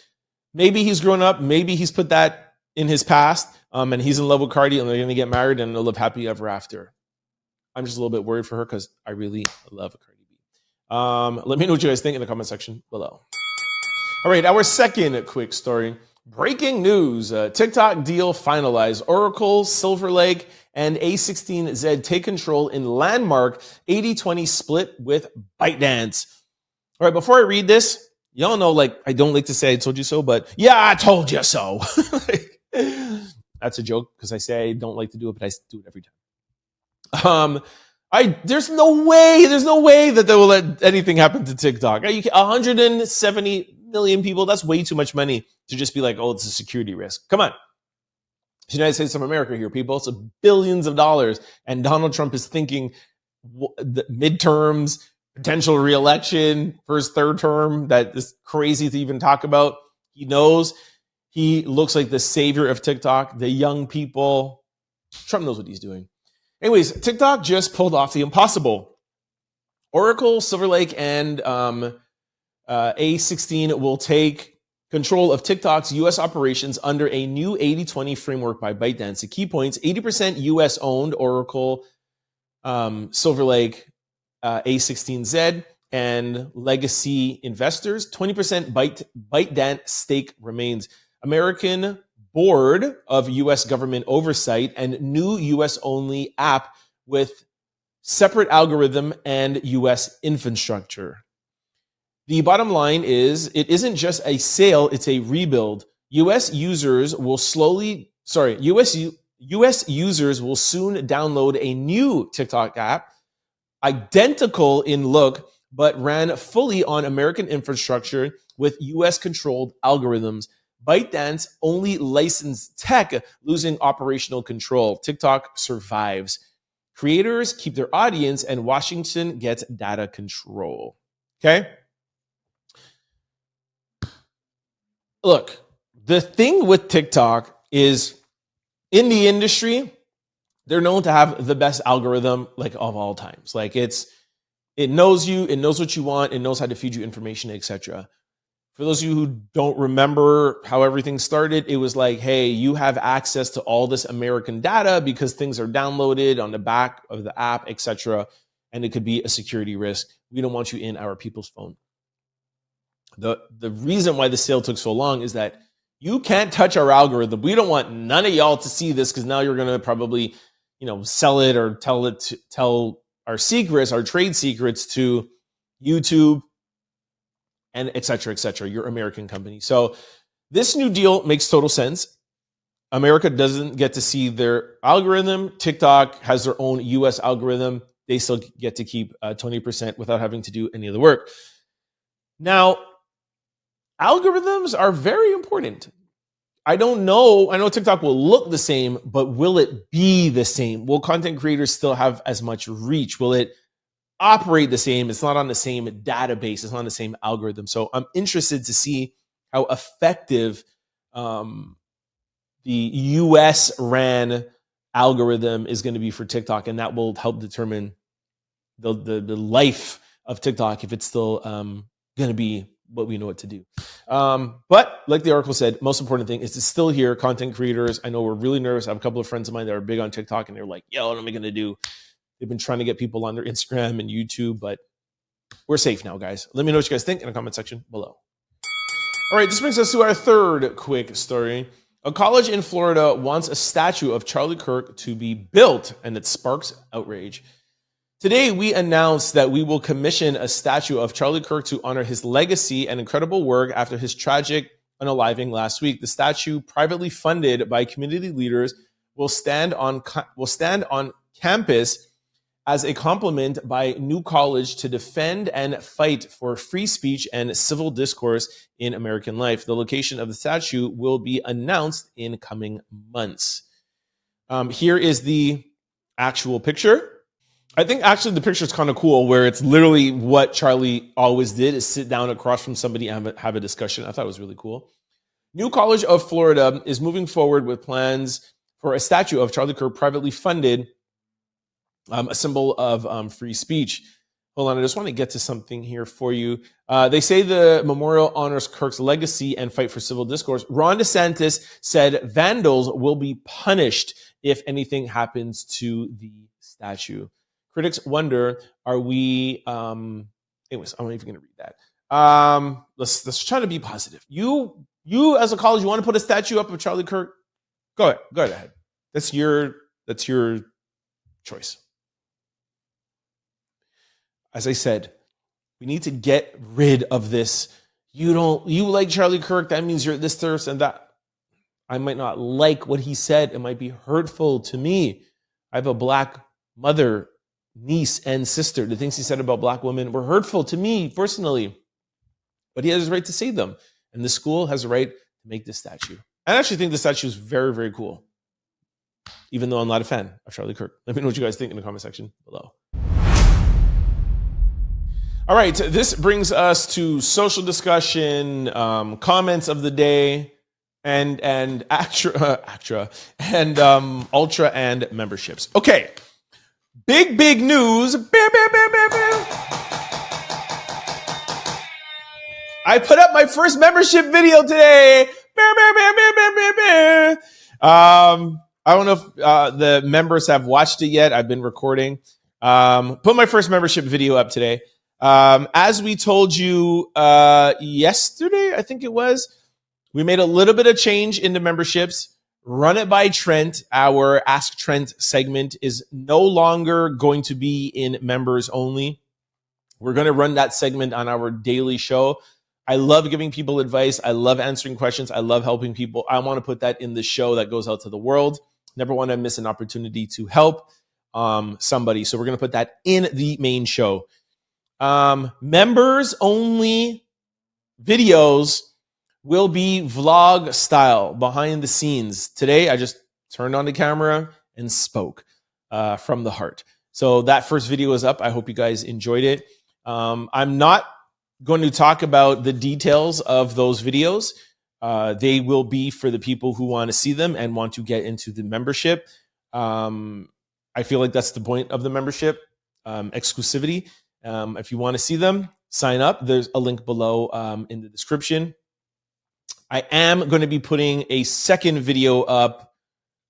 maybe he's grown up. Maybe he's put that in his past and he's in love with Cardi and they're going to get married and they'll live happy ever after. I'm just a little bit worried for her because I really love Cardi B. Let me know what you guys think in the comment section below. All right, our second quick story. Breaking news, TikTok deal finalized. Oracle, Silver Lake, and A16Z take control in landmark 80-20 split with ByteDance. All right, before I read this, y'all know, like, I don't like to say I told you so, but yeah, I told you so. That's a joke because I say I don't like to do it, but I do it every time. There's no way that they will let anything happen to TikTok. 170 million people, that's way too much money to just be like, oh, it's a security risk. Come on. It's the United States of America here, people. It's billions of dollars. And Donald Trump is thinking the midterms, potential re-election, first, third term, that is crazy to even talk about. He knows he looks like the savior of TikTok, the young people. Trump knows what he's doing. Anyways, TikTok just pulled off the impossible. Oracle, Silver Lake, and A16 will take control of TikTok's U.S. operations under a new 80-20 framework by ByteDance. The key points: 80% U.S. owned Oracle, Silver Lake, A16Z, and legacy investors. 20% ByteDance stake remains. American board of U.S. government oversight and new U.S.-only app with separate algorithm and U.S. infrastructure. The bottom line is, it isn't just a sale, it's a rebuild. US users will soon download a new TikTok app, identical in look, but ran fully on American infrastructure with US controlled algorithms. ByteDance only licensed tech, losing operational control. TikTok survives. Creators keep their audience, and Washington gets data control. Okay? Look, the thing with TikTok is, in the industry, they're known to have the best algorithm, like, of all times. Like, it knows you, it knows what you want, it knows how to feed you information, etc. For those of you who don't remember how everything started, it was like, hey, you have access to all this American data because things are downloaded on the back of the app, etc. And it could be a security risk. We don't want you in our people's phone. The reason why the sale took so long is that you can't touch our algorithm. We don't want none of y'all to see this because now you're going to probably, sell it or tell our secrets, our trade secrets to YouTube and et cetera, your American company. So this new deal makes total sense. America doesn't get to see their algorithm. TikTok has their own US algorithm. They still get to keep 20% without having to do any of the work. Now, algorithms are very important. I don't know. I know TikTok will look the same, but will it be the same? Will content creators still have as much reach? Will it operate the same? It's not on the same database. It's not on the same algorithm. So I'm interested to see how effective the US ran algorithm is going to be for TikTok. And that will help determine the life of TikTok, if it's still going to be what we know it to do. But like the article said, most important thing is it's still here. Content creators, I know we're really nervous. I have a couple of friends of mine that are big on TikTok, and they're like, yo, what am I going to do? They've been trying to get people on their Instagram and YouTube, but we're safe now, guys. Let me know what you guys think in the comment section below. All right, this brings us to our third quick story. A college in Florida wants a statue of Charlie Kirk to be built, and it sparks outrage. Today, we announced that we will commission a statue of Charlie Kirk to honor his legacy and incredible work after his tragic unaliving last week. The statue, privately funded by community leaders, will stand on campus as a compliment by New College to defend and fight for free speech and civil discourse in American life. The location of the statue will be announced in coming months. Here is the actual picture. I think actually the picture is kind of cool, where it's literally what Charlie always did, is sit down across from somebody and have a discussion. I thought it was really cool. New College of Florida is moving forward with plans for a statue of Charlie Kirk, privately funded, a symbol of free speech. Hold on, I just want to get to something here for you. They say the memorial honors Kirk's legacy and fight for civil discourse. Ron DeSantis said vandals will be punished if anything happens to the statue. Critics wonder, are we... anyways, I'm not even going to read that. Let's try to be positive. You You as a college, you want to put a statue up of Charlie Kirk? Go ahead. That's your choice. As I said, we need to get rid of this. You like Charlie Kirk, that means you're this, this, and that. I might not like what he said. It might be hurtful to me. I have a black mother, niece, and sister. The things he said about black women were hurtful to me personally. But he has his right to say them. And the school has a right to make this statue. I actually think the statue is very, very cool. Even though I'm not a fan of Charlie Kirk. Let me know what you guys think in the comment section below. All right, this brings us to social discussion, comments of the day, and ACTRA and Ultra and memberships. Okay, big news. I put up my first membership video today. I don't know if the members have watched it yet. I've been recording. Put my first membership video up today. As we told you yesterday, I think it was, we made a little bit of change in the memberships. Run It by Trent, our Ask Trent segment, is no longer going to be in members only. We're going to run that segment on our daily show. I love giving people advice. I love answering questions. I love helping people. I want to put that in the show that goes out to the world. Never want to miss an opportunity to help somebody. So we're going to put that in the main show. Members only videos will be vlog style, behind the scenes. Today, I just turned on the camera and spoke from the heart. So that first video is up. I hope you guys enjoyed it. I'm not going to talk about the details of those videos. They will be for the people who want to see them and want to get into the membership. I feel like that's the point of the membership, exclusivity. If you want to see them, sign up. There's a link below in the description. I am going to be putting a second video up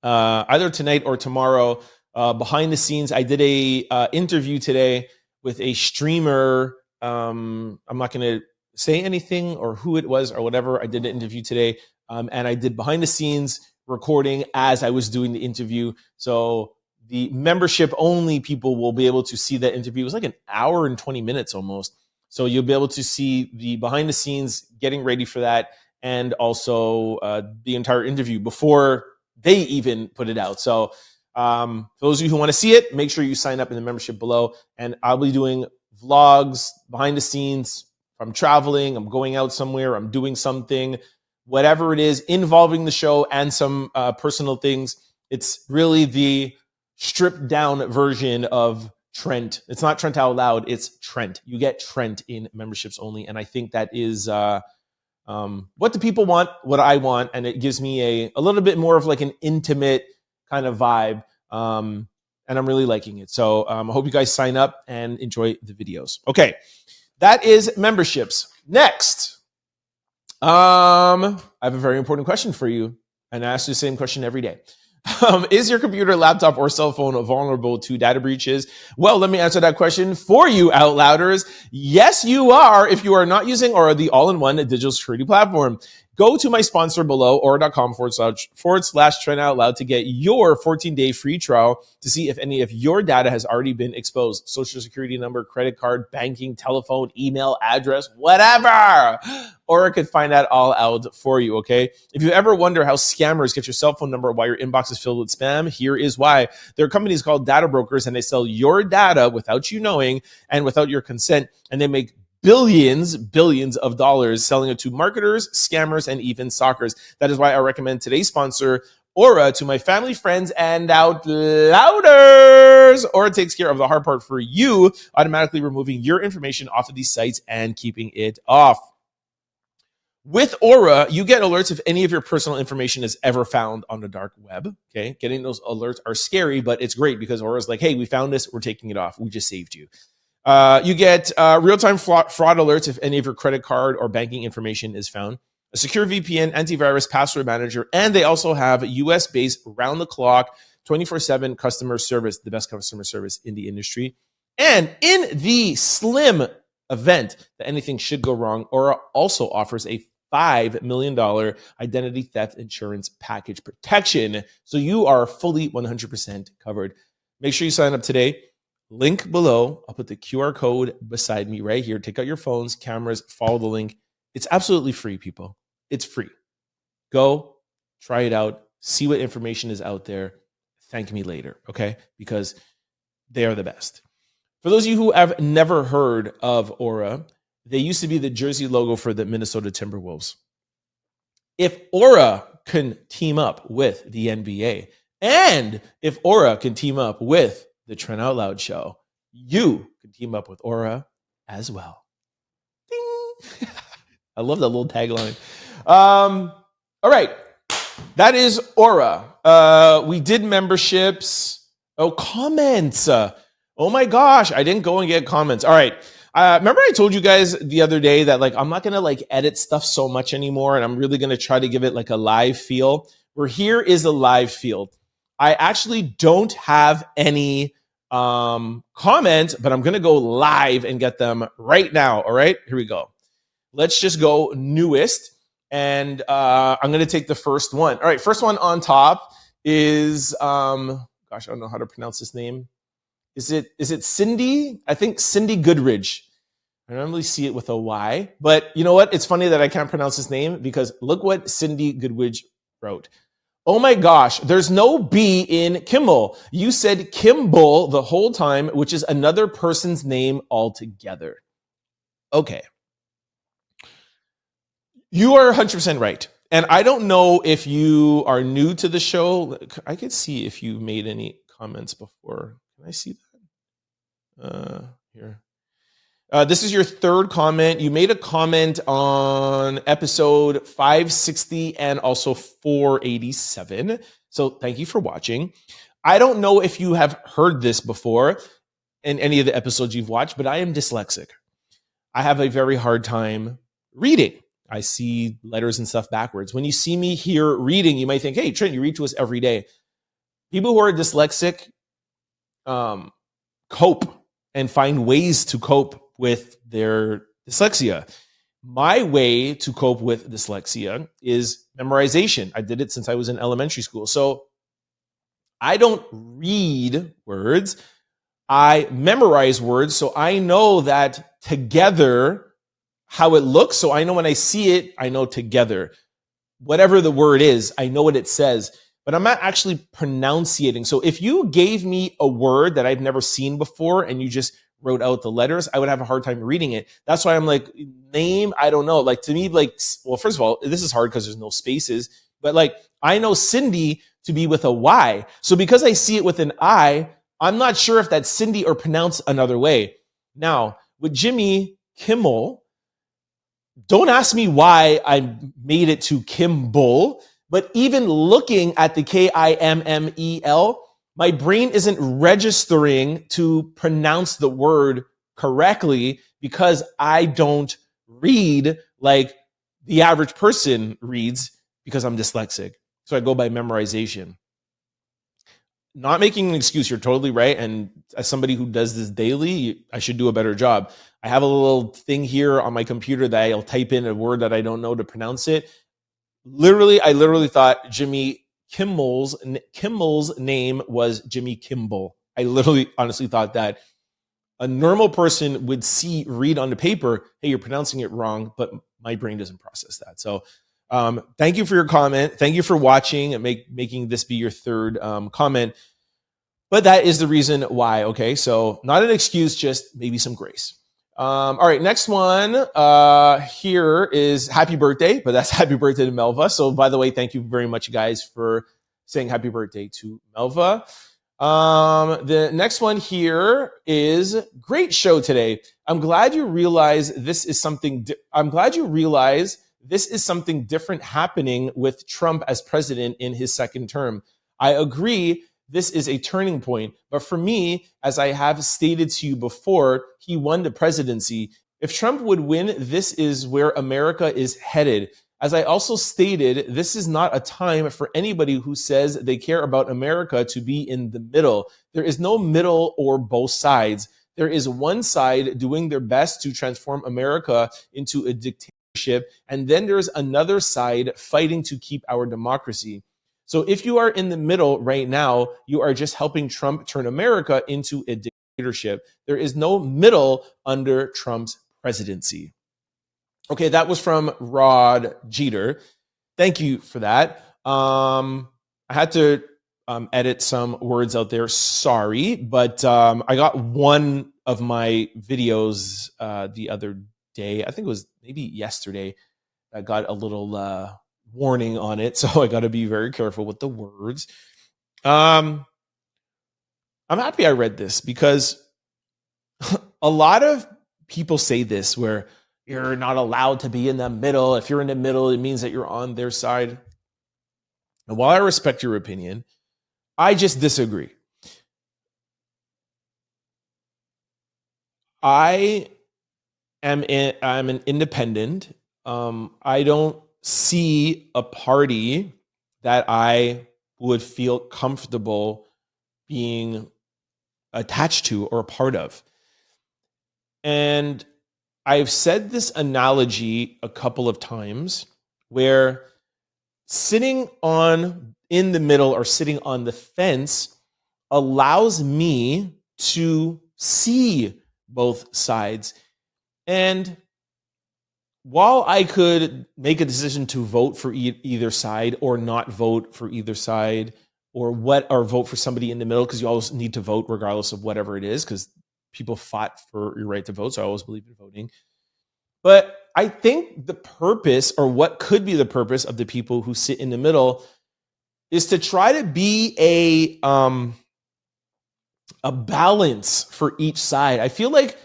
either tonight or tomorrow. Behind the scenes, I did a interview today with a streamer. I'm not going to say anything or who it was or whatever. I did an interview today, and I did behind the scenes recording as I was doing the interview. So the membership only people will be able to see that interview. It was like an hour and 20 minutes almost. So you'll be able to see the behind the scenes, getting ready for that, and also the entire interview before they even put it out. So for those of you who want to see it, make sure you sign up in the membership below. And I'll be doing vlogs behind the scenes. If I'm traveling, I'm going out somewhere, I'm doing something, whatever it is involving the show and some personal things. It's really the stripped down version of Trent. It's not Trent Out Loud, it's Trent. You get Trent in memberships only. And I think that is what the people want, what I want, and it gives me a little bit more of like an intimate kind of vibe, and I'm really liking it. So I hope you guys sign up and enjoy the videos. Okay, that is memberships. Next, I have a very important question for you, and I ask you the same question every day. Is your computer, laptop, or cell phone vulnerable to data breaches? Well, let me answer that question for you, Out Louders. Yes, you are, if you are not using Aura, the all-in-one digital security platform. Go to my sponsor below, aura.com/Trent Out Loud to get your 14-day free trial to see if any of your data has already been exposed. Social security number, credit card, banking, telephone, email, address, whatever. Aura could find that all out for you, okay? If you ever wonder how scammers get your cell phone number while your inbox is filled with spam, here is why. There are companies called data brokers, and they sell your data without you knowing and without your consent, and they make billions of dollars selling it to marketers, scammers, and even stalkers. That is why I recommend today's sponsor, Aura, to my family, friends, and Out Louders. Aura takes care of the hard part for you, automatically removing your information off of these sites and keeping it off. With Aura, you get alerts if any of your personal information is ever found on the dark web. Okay, getting those alerts are scary, but it's great because Aura's like, hey, we found this, we're taking it off. We just saved you. You get real-time fraud alerts if any of your credit card or banking information is found, a secure VPN, antivirus, password manager, and they also have US-based, round-the-clock, 24/7 customer service, the best customer service in the industry. And in the slim event that anything should go wrong, Aura also offers a $5 million identity theft insurance package protection. So you are fully 100% covered. Make sure you sign up today. Link below. I'll put the QR code beside me right here. Take out your phones, cameras, follow the link. It's absolutely free, people. It's free. Go, try it out, see what information is out there. Thank me later, okay? Because they are the best. For those of you who have never heard of Aura, they used to be the jersey logo for the Minnesota Timberwolves. If Aura can team up with the NBA, and if Aura can team up with the Trent Out Loud show, you can team up with Aura as well. Ding! I love that little tagline. All right. That is Aura. We did memberships. Oh, comments. Oh my gosh. I didn't go and get comments. All right. Remember I told you guys the other day that like I'm not going to like edit stuff so much anymore, and I'm really going to try to give it like a live feel. Where here is a live feel. I actually don't have any comments, but I'm going to go live and get them right now. All right. Here we go. Let's just go newest. And I'm going to take the first one. All right, first one on top is, gosh, I don't know how to pronounce this name. Is it Cindy? I think Cindy Goodridge. I normally see it with a Y. But you know what? It's funny that I can't pronounce his name because look what Cindy Goodridge wrote. Oh my gosh, there's no B in Kimmel. You said Kimball the whole time, which is another person's name altogether. Okay. You are 100% right. And I don't know if you are new to the show. I could see if you made any comments before. Can I see that? Here. This is your third comment. You made a comment on episode 560 and also 487. So thank you for watching. I don't know if you have heard this before in any of the episodes you've watched, but I am dyslexic. I have a very hard time reading. I see letters and stuff backwards. When you see me here reading, you might think, hey, Trent, you read to us every day. People who are dyslexic cope and find ways to cope with their dyslexia. My way to cope with dyslexia is memorization. I did it since I was in elementary school. So I don't read words. I memorize words. So I know that together how it looks. So I know when I see it, I know together. Whatever the word is, I know what it says, but I'm not actually pronunciating. So if you gave me a word that I've never seen before and you just wrote out the letters, I would have a hard time reading it. That's why I'm like, name, I don't know. Like to me, like, well, first of all, this is hard because there's no spaces, but like I know Cindy to be with a Y. So because I see it with an I, I'm not sure if that's Cindy or pronounced another way. Now, with Jimmy Kimmel, don't ask me why I made it to Kimball, but even looking at the Kimmel, my brain isn't registering to pronounce the word correctly because I don't read like the average person reads because I'm dyslexic. So I go by memorization. Not making an excuse, you're totally right. And as somebody who does this daily, I should do a better job. I have a little thing here on my computer that I'll type in a word that I don't know to pronounce it. I literally thought Jimmy Kimmel's name was Jimmy Kimball. I literally honestly thought that. A normal person would read on the paper, hey, you're pronouncing it wrong, but my brain doesn't process that. So thank you for your comment. Thank you for watching and making this be your third comment. But that is the reason why, okay? So not an excuse, just maybe some grace. All right, next one here is happy birthday, but that's happy birthday to Melva. So by the way, thank you very much, guys, for saying happy birthday to Melva. The next one here is great show today. I'm glad you realize this is something different happening with Trump as president in his second term. I agree. This is a turning point. But for me, as I have stated to you before, he won the presidency. If Trump would win, this is where America is headed. As I also stated, this is not a time for anybody who says they care about America to be in the middle. There is no middle or both sides. There is one side doing their best to transform America into a dictatorship and then there's another side fighting to keep our democracy. So if you are in the middle right now, you are just helping Trump turn America into a dictatorship. There is no middle under Trump's presidency. Okay, that was from Rod Jeter. Thank you for that. I had to edit some words out there. Sorry, but I got one of my videos the other day. I think it was maybe yesterday. I got a little warning on it, so I got to be very careful with the words. I'm happy I read this because a lot of people say this where you're not allowed to be in the middle. If you're in the middle, it means that you're on their side. And while I respect your opinion, I just disagree. I'm an independent. I don't see a party that I would feel comfortable being attached to or a part of. And I've said this analogy a couple of times where sitting in the middle or sitting on the fence allows me to see both sides. And while I could make a decision to vote for either side or not vote for either side or vote for somebody in the middle, because you always need to vote regardless of whatever it is, because people fought for your right to vote. So I always believe in voting. But I think the purpose, or what could be the purpose of the people who sit in the middle, is to try to be a balance for each side. I feel like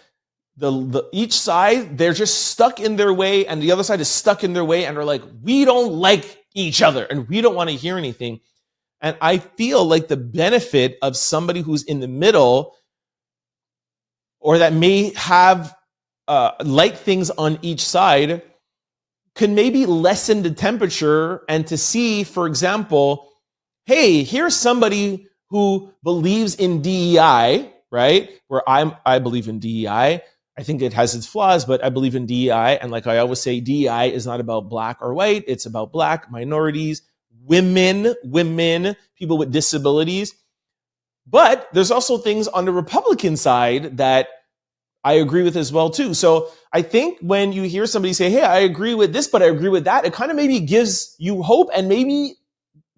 each side, they're just stuck in their way, and the other side is stuck in their way, and they're like, we don't like each other, and we don't want to hear anything. And I feel like the benefit of somebody who's in the middle, or that may have like things on each side, can maybe lessen the temperature and to see, for example, hey, here's somebody who believes in DEI, right? Where I believe in DEI. I think it has its flaws, but I believe in DEI. And like I always say, DEI is not about black or white. It's about black, minorities, women, people with disabilities. But there's also things on the Republican side that I agree with as well, too. So I think when you hear somebody say, hey, I agree with this, but I agree with that, it kind of maybe gives you hope and maybe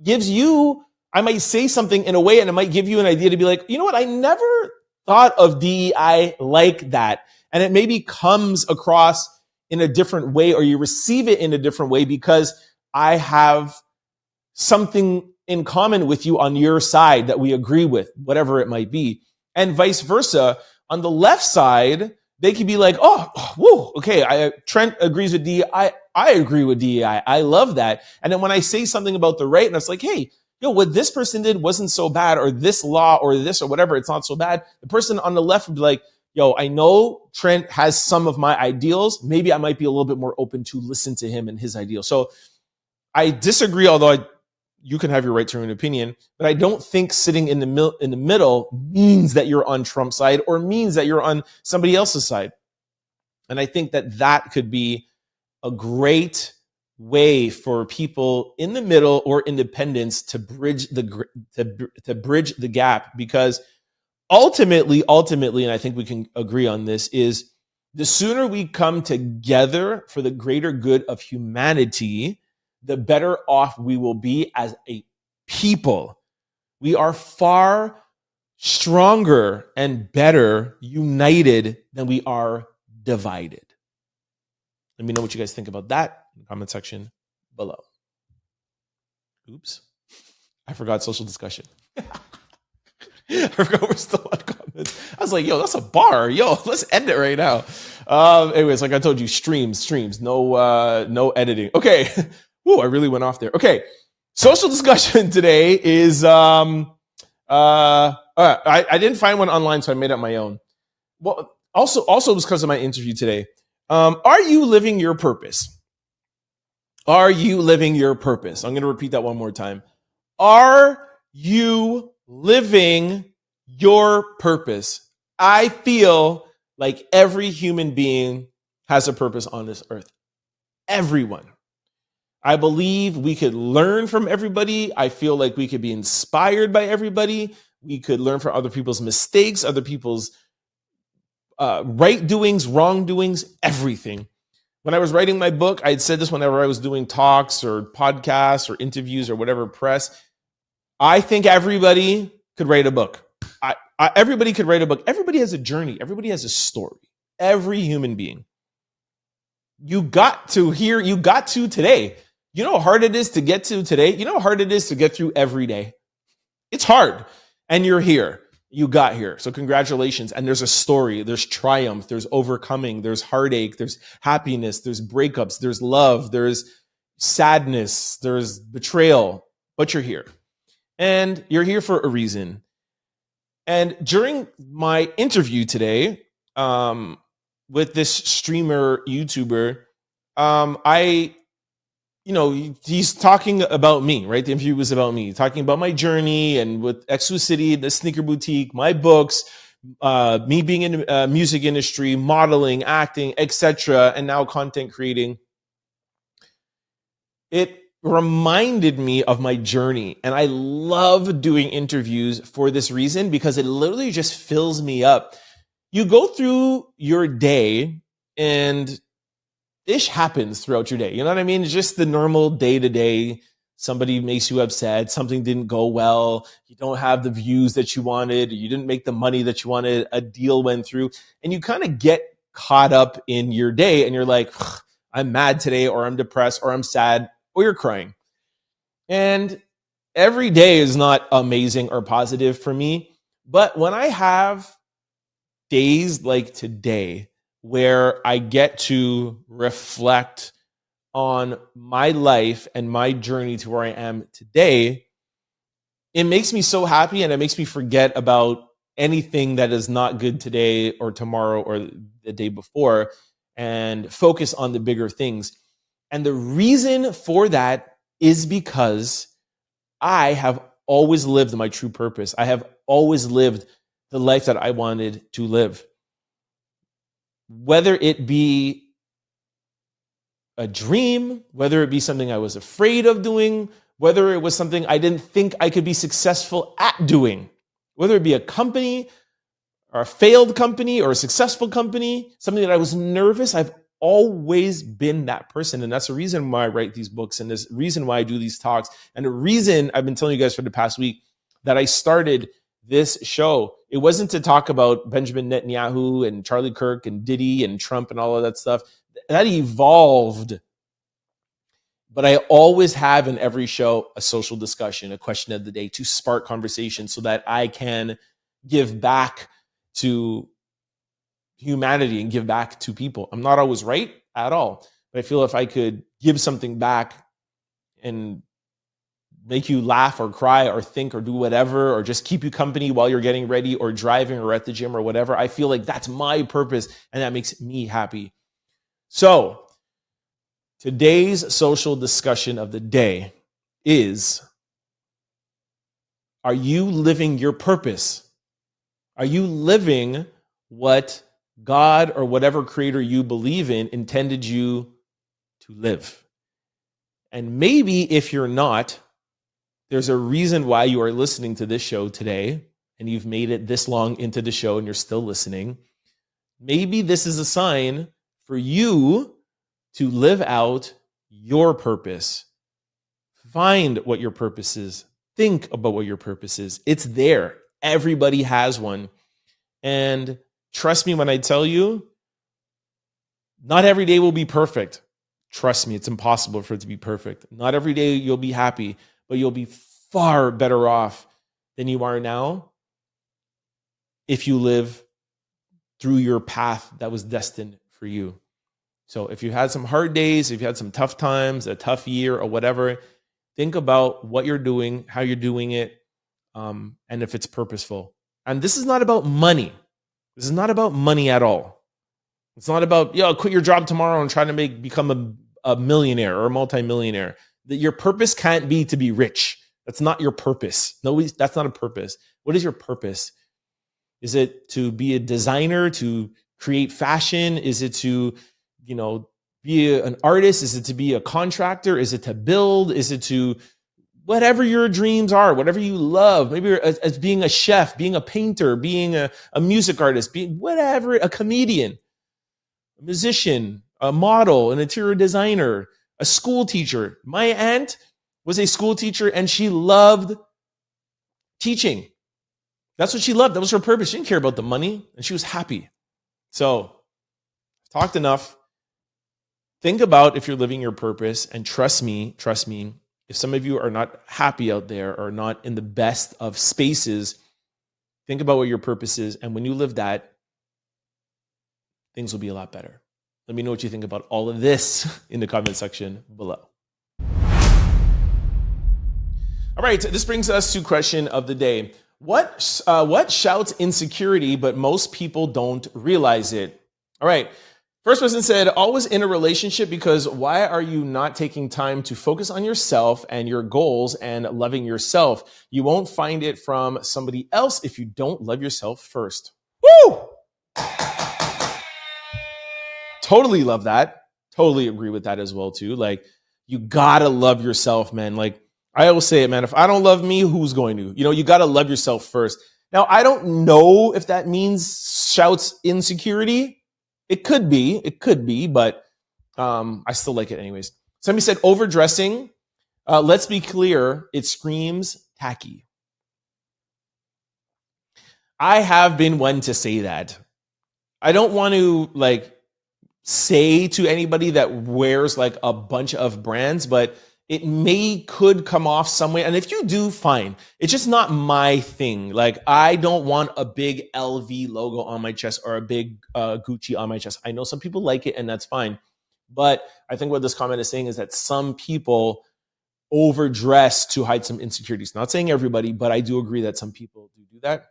gives you, I might say something in a way and it might give you an idea to be like, you know what, I never thought of DEI like that. And it maybe comes across in a different way, or you receive it in a different way because I have something in common with you on your side that we agree with, whatever it might be. And vice versa. On the left side, they could be like, okay, Trent agrees with DEI. I agree with DEI. I love that. And then when I say something about the right, and it's like, hey, what this person did wasn't so bad, or this law or this or whatever, it's not so bad. The person on the left would be like, I know Trent has some of my ideals. Maybe I might be a little bit more open to listen to him and his ideals. So I disagree, although you can have your right to your own opinion, but I don't think sitting in the middle means that you're on Trump's side or means that you're on somebody else's side. And I think that could be a great way for people in the middle or independents to bridge the gap, because ultimately, and I think we can agree on this, is the sooner we come together for the greater good of humanity, the better off we will be as a people. We are far stronger and better united than we are divided. Let me know what you guys think about that in the comment section below. Oops. I forgot social discussion. I forgot we're still on comments. I was like, that's a bar. Let's end it right now. Anyways, like I told you, streams, no editing. Okay. Ooh, I really went off there. Okay. Social discussion today is, I didn't find one online, so I made up my own. Well, also because of my interview today. Are you living your purpose? Are you living your purpose? I'm going to repeat that one more time. Are you living your purpose? I feel like every human being has a purpose on this earth. everyone. I believe we could learn from everybody. I feel like we could be inspired by everybody. We could learn from other people's mistakes, other people's right doings, wrong doings, everything. When I was writing my book, I had said this whenever I was doing talks or podcasts or interviews or whatever press. I think everybody could write a book. Everybody could write a book. Everybody has a journey. Everybody has a story. Every human being. You got to today. You know how hard it is to get to today? You know how hard it is to get through every day? It's hard. And you're here. You got here. So congratulations. And there's a story. There's triumph. There's overcoming. There's heartache. There's happiness. There's breakups. There's love. There's sadness. There's betrayal. But you're here. And you're here for a reason. And during my interview today with this streamer, YouTuber, he's talking about me, right? The interview was about me, talking about my journey and with Exclusivity, the sneaker boutique, my books, me being in the music industry, modeling, acting, etc., and now content creating. It reminded me of my journey. And I love doing interviews for this reason, because it literally just fills me up. You go through your day and ish happens throughout your day. You know what I mean? It's just the normal day to day. Somebody makes you upset. Something didn't go well. You don't have the views that you wanted. You didn't make the money that you wanted. A deal went through, and you kind of get caught up in your day, and you're like, I'm mad today, or I'm depressed, or I'm sad, or you're crying. And every day is not amazing or positive for me. But when I have days like today, where I get to reflect on my life and my journey to where I am today, it makes me so happy, and it makes me forget about anything that is not good today or tomorrow or the day before, and focus on the bigger things. And the reason for that is because I have always lived my true purpose. I have always lived the life that I wanted to live. Whether it be a dream, whether it be something I was afraid of doing, whether it was something I didn't think I could be successful at doing, whether it be a company or a failed company or a successful company, something that I was nervous, I've always been that person. And that's the reason why I write these books, and this reason why I do these talks, and the reason I've been telling you guys for the past week that I started this show. It wasn't to talk about Benjamin Netanyahu and Charlie Kirk and Diddy and Trump and all of that stuff. That evolved. But I always have in every show a social discussion, a question of the day, to spark conversation so that I can give back to humanity and give back to people. I'm not always right at all, but I feel if I could give something back and make you laugh or cry or think or do whatever, or just keep you company while you're getting ready or driving or at the gym or whatever, I feel like that's my purpose, and that makes me happy. So today's social discussion of the day is, are you living your purpose? Are you living what God or whatever creator you believe in intended you to live? And maybe if you're not, there's a reason why you are listening to this show today, and you've made it this long into the show and you're still listening. Maybe this is a sign for you to live out your purpose. Find what your purpose is. Think about what your purpose is. It's there. Everybody has one. And trust me when I tell you, not every day will be perfect. Trust me, it's impossible for it to be perfect. Not every day you'll be happy, but you'll be far better off than you are now if you live through your path that was destined for you. So if you had some hard days, if you had some tough times, a tough year or whatever, think about what you're doing, how you're doing it, and if it's purposeful. And this is not about money. This is not about money at all. It's not about, quit your job tomorrow and try to become a millionaire or a multimillionaire. Your purpose can't be to be rich. That's not your purpose. No, that's not a purpose. What is your purpose? Is it to be a designer, to create fashion? Is it to, be an artist? Is it to be a contractor? Is it to build? Is it to whatever your dreams are, whatever you love? Maybe as being a chef, being a painter, being a music artist, being whatever, a comedian, a musician, a model, an interior designer, a school teacher. My aunt was a school teacher and she loved teaching. That's what she loved. That was her purpose. She didn't care about the money and she was happy. So, talked enough. Think about if you're living your purpose, and trust me, if some of you are not happy out there or not in the best of spaces, think about what your purpose is. And when you live that, things will be a lot better. Let me know what you think about all of this in the comment section below. All right, this brings us to question of the day. What shouts insecurity, but most people don't realize it? All right. First person said, always in a relationship because why are you not taking time to focus on yourself and your goals and loving yourself? You won't find it from somebody else if you don't love yourself first. Woo! Totally love that. Totally agree with that as well too. Like, you gotta love yourself, man. Like, I always say it, man. If I don't love me, who's going to? You gotta love yourself first. Now, I don't know if that means shouts insecurity. It could be, but I still like it anyways. Somebody said overdressing. Let's be clear, it screams tacky. I have been one to say that. I don't want to say to anybody that wears like a bunch of brands, but it could come off some way. And if you do, fine. It's just not my thing. Like, I don't want a big LV logo on my chest or a big Gucci on my chest. I know some people like it and that's fine. But I think what this comment is saying is that some people overdress to hide some insecurities. Not saying everybody, but I do agree that some people do that.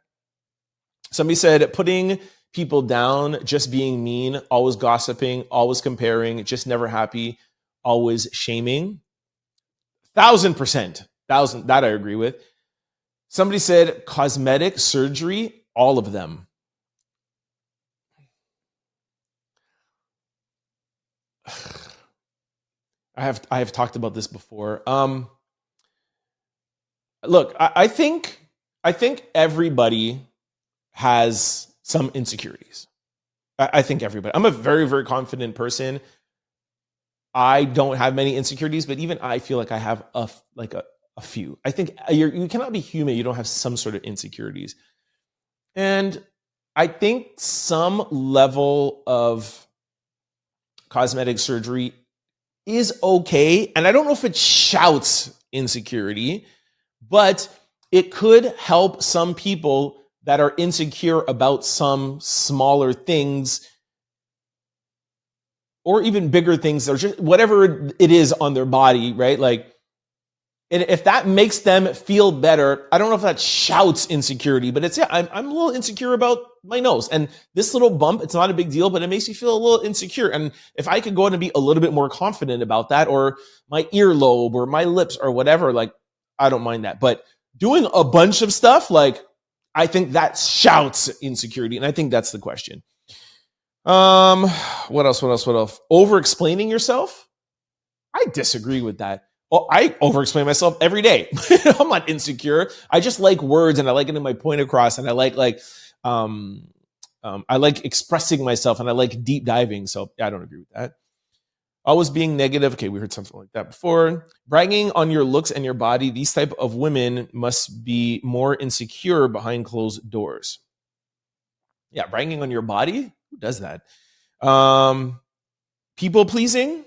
Somebody said putting people down, just being mean, always gossiping, always comparing, just never happy, always shaming. 1,000%. That I agree with. Somebody said cosmetic surgery, all of them. I have talked about this before. Look, I think everybody has some insecurities. I think everybody. I'm a very, very confident person. I don't have many insecurities, but even I feel like I have a few. I think you cannot be human. You don't have some sort of insecurities. And I think some level of cosmetic surgery is okay. And I don't know if it shouts insecurity, but it could help some people that are insecure about some smaller things or even bigger things, or just whatever it is on their body, right? Like, and if that makes them feel better, I don't know if that shouts insecurity, but I'm a little insecure about my nose. And this little bump, it's not a big deal, but it makes me feel a little insecure. And if I could go in and be a little bit more confident about that, or my earlobe or my lips or whatever, like, I don't mind that. But doing a bunch of stuff, like, I think that shouts insecurity. And I think that's the question. What else? Over explaining yourself? I disagree with that. Oh, I over explain myself every day. I'm not insecure. I just like words and I like getting my point across, and I like expressing myself, and I like deep diving. So I don't agree with that. Always being negative. Okay, we heard something like that before. Bragging on your looks and your body. These type of women must be more insecure behind closed doors. Yeah, bragging on your body. Who does that? People pleasing.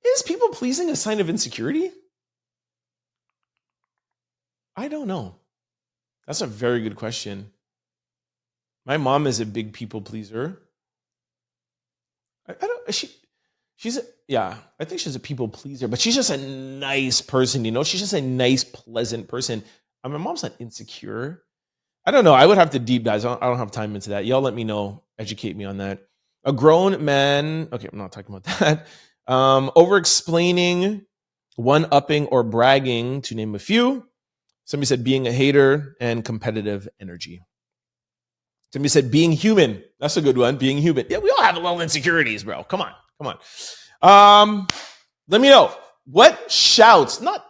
Is people pleasing a sign of insecurity? I don't know. That's a very good question. My mom is a big people pleaser. I think she's a people pleaser, but she's just a nice person, She's just a nice, pleasant person. My mom's not insecure. I don't know. I would have to deep dive. I don't have time into that. Y'all let me know. Educate me on that. A grown man. Okay, I'm not talking about that. Over-explaining, one-upping, or bragging, to name a few. Somebody said being a hater and competitive energy. Somebody said being human. That's a good one. Being human. Yeah, we all have a little insecurities, bro. Come on. Come on. Let me know what shouts, not,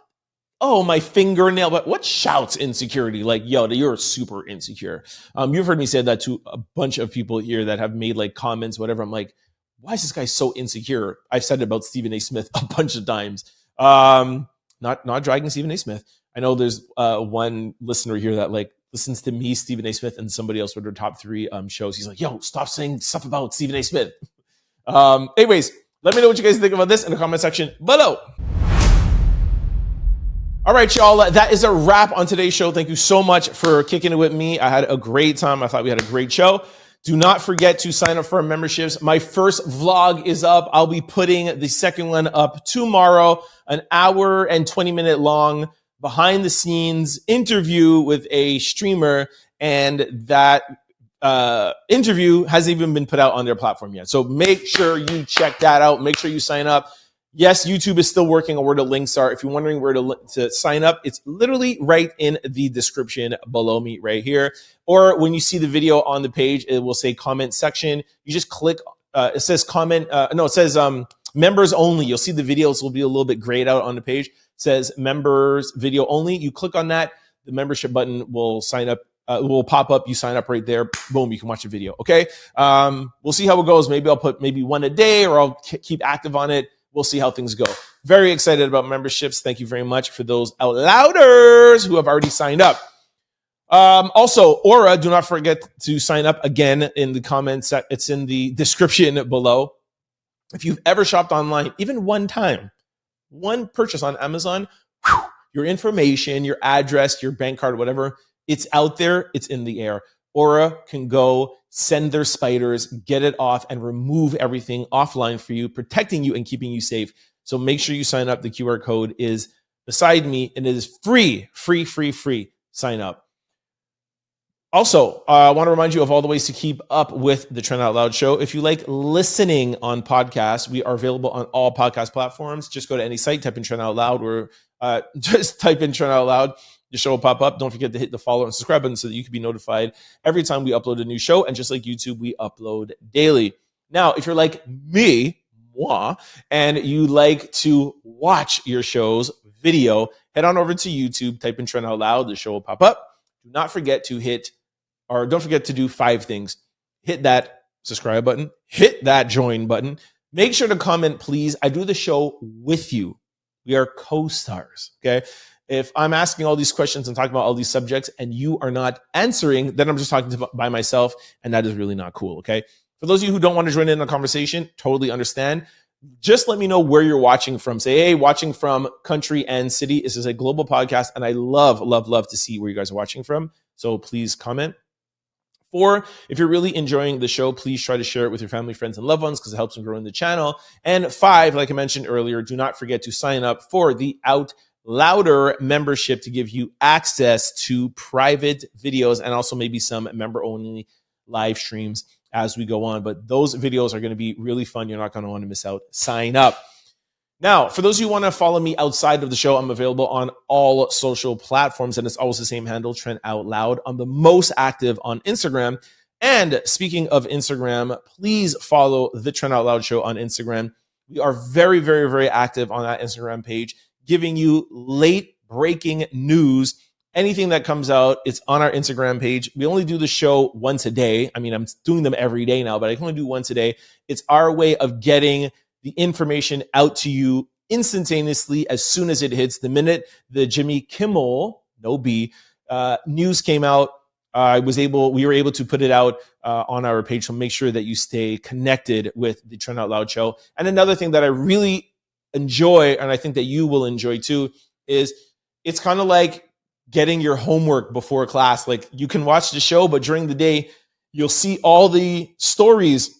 oh, my fingernail, but what shouts insecurity? Like, yo, you're super insecure. You've heard me say that to a bunch of people here that have made like comments, whatever. I'm like, why is this guy so insecure? I've said it about Stephen A. Smith a bunch of times. Not dragging Stephen A. Smith. I know there's one listener here that like listens to me, Stephen A. Smith, and somebody else with their top 3 shows. He's like, yo, stop saying stuff about Stephen A. Smith. Anyways, let me know what you guys think about this in the comment section below. All right, y'all, that is a wrap on today's show. Thank you so much for kicking it with me. I had a great time. I thought we had a great show. Do not forget to sign up for our memberships. My first vlog is up. I'll be putting the second one up tomorrow, an hour and 20-minute long behind the scenes interview with a streamer. And that interview hasn't even been put out on their platform yet. So make sure you check that out. Make sure you sign up. Yes, YouTube is still working on where the links are. If you're wondering where to sign up, it's literally right in the description below me right here. Or when you see the video on the page, it will say comment section. You just click, it says comment, it says members only. You'll see the videos will be a little bit grayed out on the page. It says members video only. You click on that, the membership button will sign up. Will pop up. You sign up right there. Boom, you can watch the video. Okay. We'll see how it goes. Maybe I'll put one a day, or I'll keep active on it. We'll see how things go. Very excited about memberships. Thank you very much for those out louders who have already signed up. Also, Aura, do not forget to sign up again in the comments. It's in the description below. If you've ever shopped online, even one time, one purchase on Amazon, your information, your address, your bank card, whatever, it's out there. It's in the air. Aura can go send their spiders, get it off, and remove everything offline for you, protecting you and keeping you safe. So make sure you sign up. The QR code is beside me, and it is free. Sign up. Also, I want to remind you of all the ways to keep up with the Trend Out Loud show. If you like listening on podcasts, we are available on all podcast platforms. Just go to any site, type in Trend Out Loud, or just type in Trend Out Loud. The show will pop up. Don't forget to hit the follow and subscribe button so that you can be notified every time we upload a new show. And just like YouTube, we upload daily. Now, if you're like me, and you like to watch your shows video, head on over to YouTube, type in Trend Out Loud. The show will pop up. Don't forget to do 5 things. Hit that subscribe button. Hit that join button. Make sure to comment, please. I do the show with you. We are co-stars, okay? If I'm asking all these questions and talking about all these subjects and you are not answering, then I'm just talking by myself, and that is really not cool, okay? For those of you who don't want to join in the conversation, totally understand. Just let me know where you're watching from. Say, hey, watching from country and city. This is a global podcast, and I love to see where you guys are watching from. So please comment. 4, if you're really enjoying the show, please try to share it with your family, friends, and loved ones because it helps them grow in the channel. And 5, like I mentioned earlier, do not forget to sign up for the Out Louder membership to give you access to private videos and also maybe some member-only live streams as we go on. But those videos are going to be really fun. You're not going to want to miss out. Sign up. Now, for those of you who want to follow me outside of the show, I'm available on all social platforms, and it's always the same handle, Trend Out Loud. I'm the most active on Instagram. And speaking of Instagram, please follow the Trend Out Loud show on Instagram. We are very active on that Instagram page, giving you late breaking news. Anything that comes out, it's on our Instagram page. We only do the show once a day. I mean, I'm doing them every day now, but I can only do once a day. It's our way of getting the information out to you instantaneously as soon as it hits. The minute the Jimmy Kimmel, news came out, we were able to put it out on our page. So make sure that you stay connected with the Trend Out Loud show. And another thing that I really enjoy, and I think that you will enjoy too, is it's kind of like getting your homework before class. Like, you can watch the show, but during the day, you'll see all the stories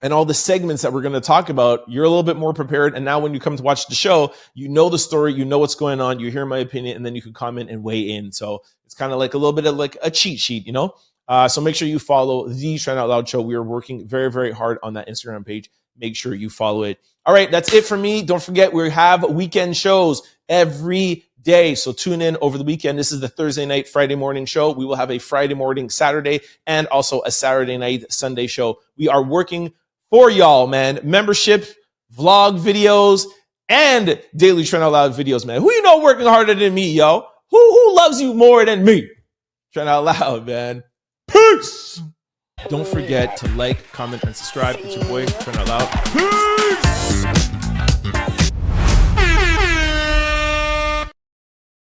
and all the segments that we're going to talk about. You're a little bit more prepared. And now when you come to watch the show, you know the story, you know what's going on, you hear my opinion, and then you can comment and weigh in. So it's kind of like a little bit of like a cheat sheet, you know? So make sure you follow the Trend Out Loud show. We are working very hard on that Instagram page. Make sure you follow it. All right, that's it for me. Don't forget, we have weekend shows every day. So tune in over the weekend. This is the Thursday night, Friday morning show. We will have a Friday morning, Saturday, and also a Saturday night, Sunday show. We are working for y'all, man. Membership, vlog videos, and daily Trend Out Loud videos, man. Who you know working harder than me, yo? Who loves you more than me? Trend Out Loud, man. Peace! Don't forget to like, comment, and subscribe. It's your boy, Trend Out Loud. Peace!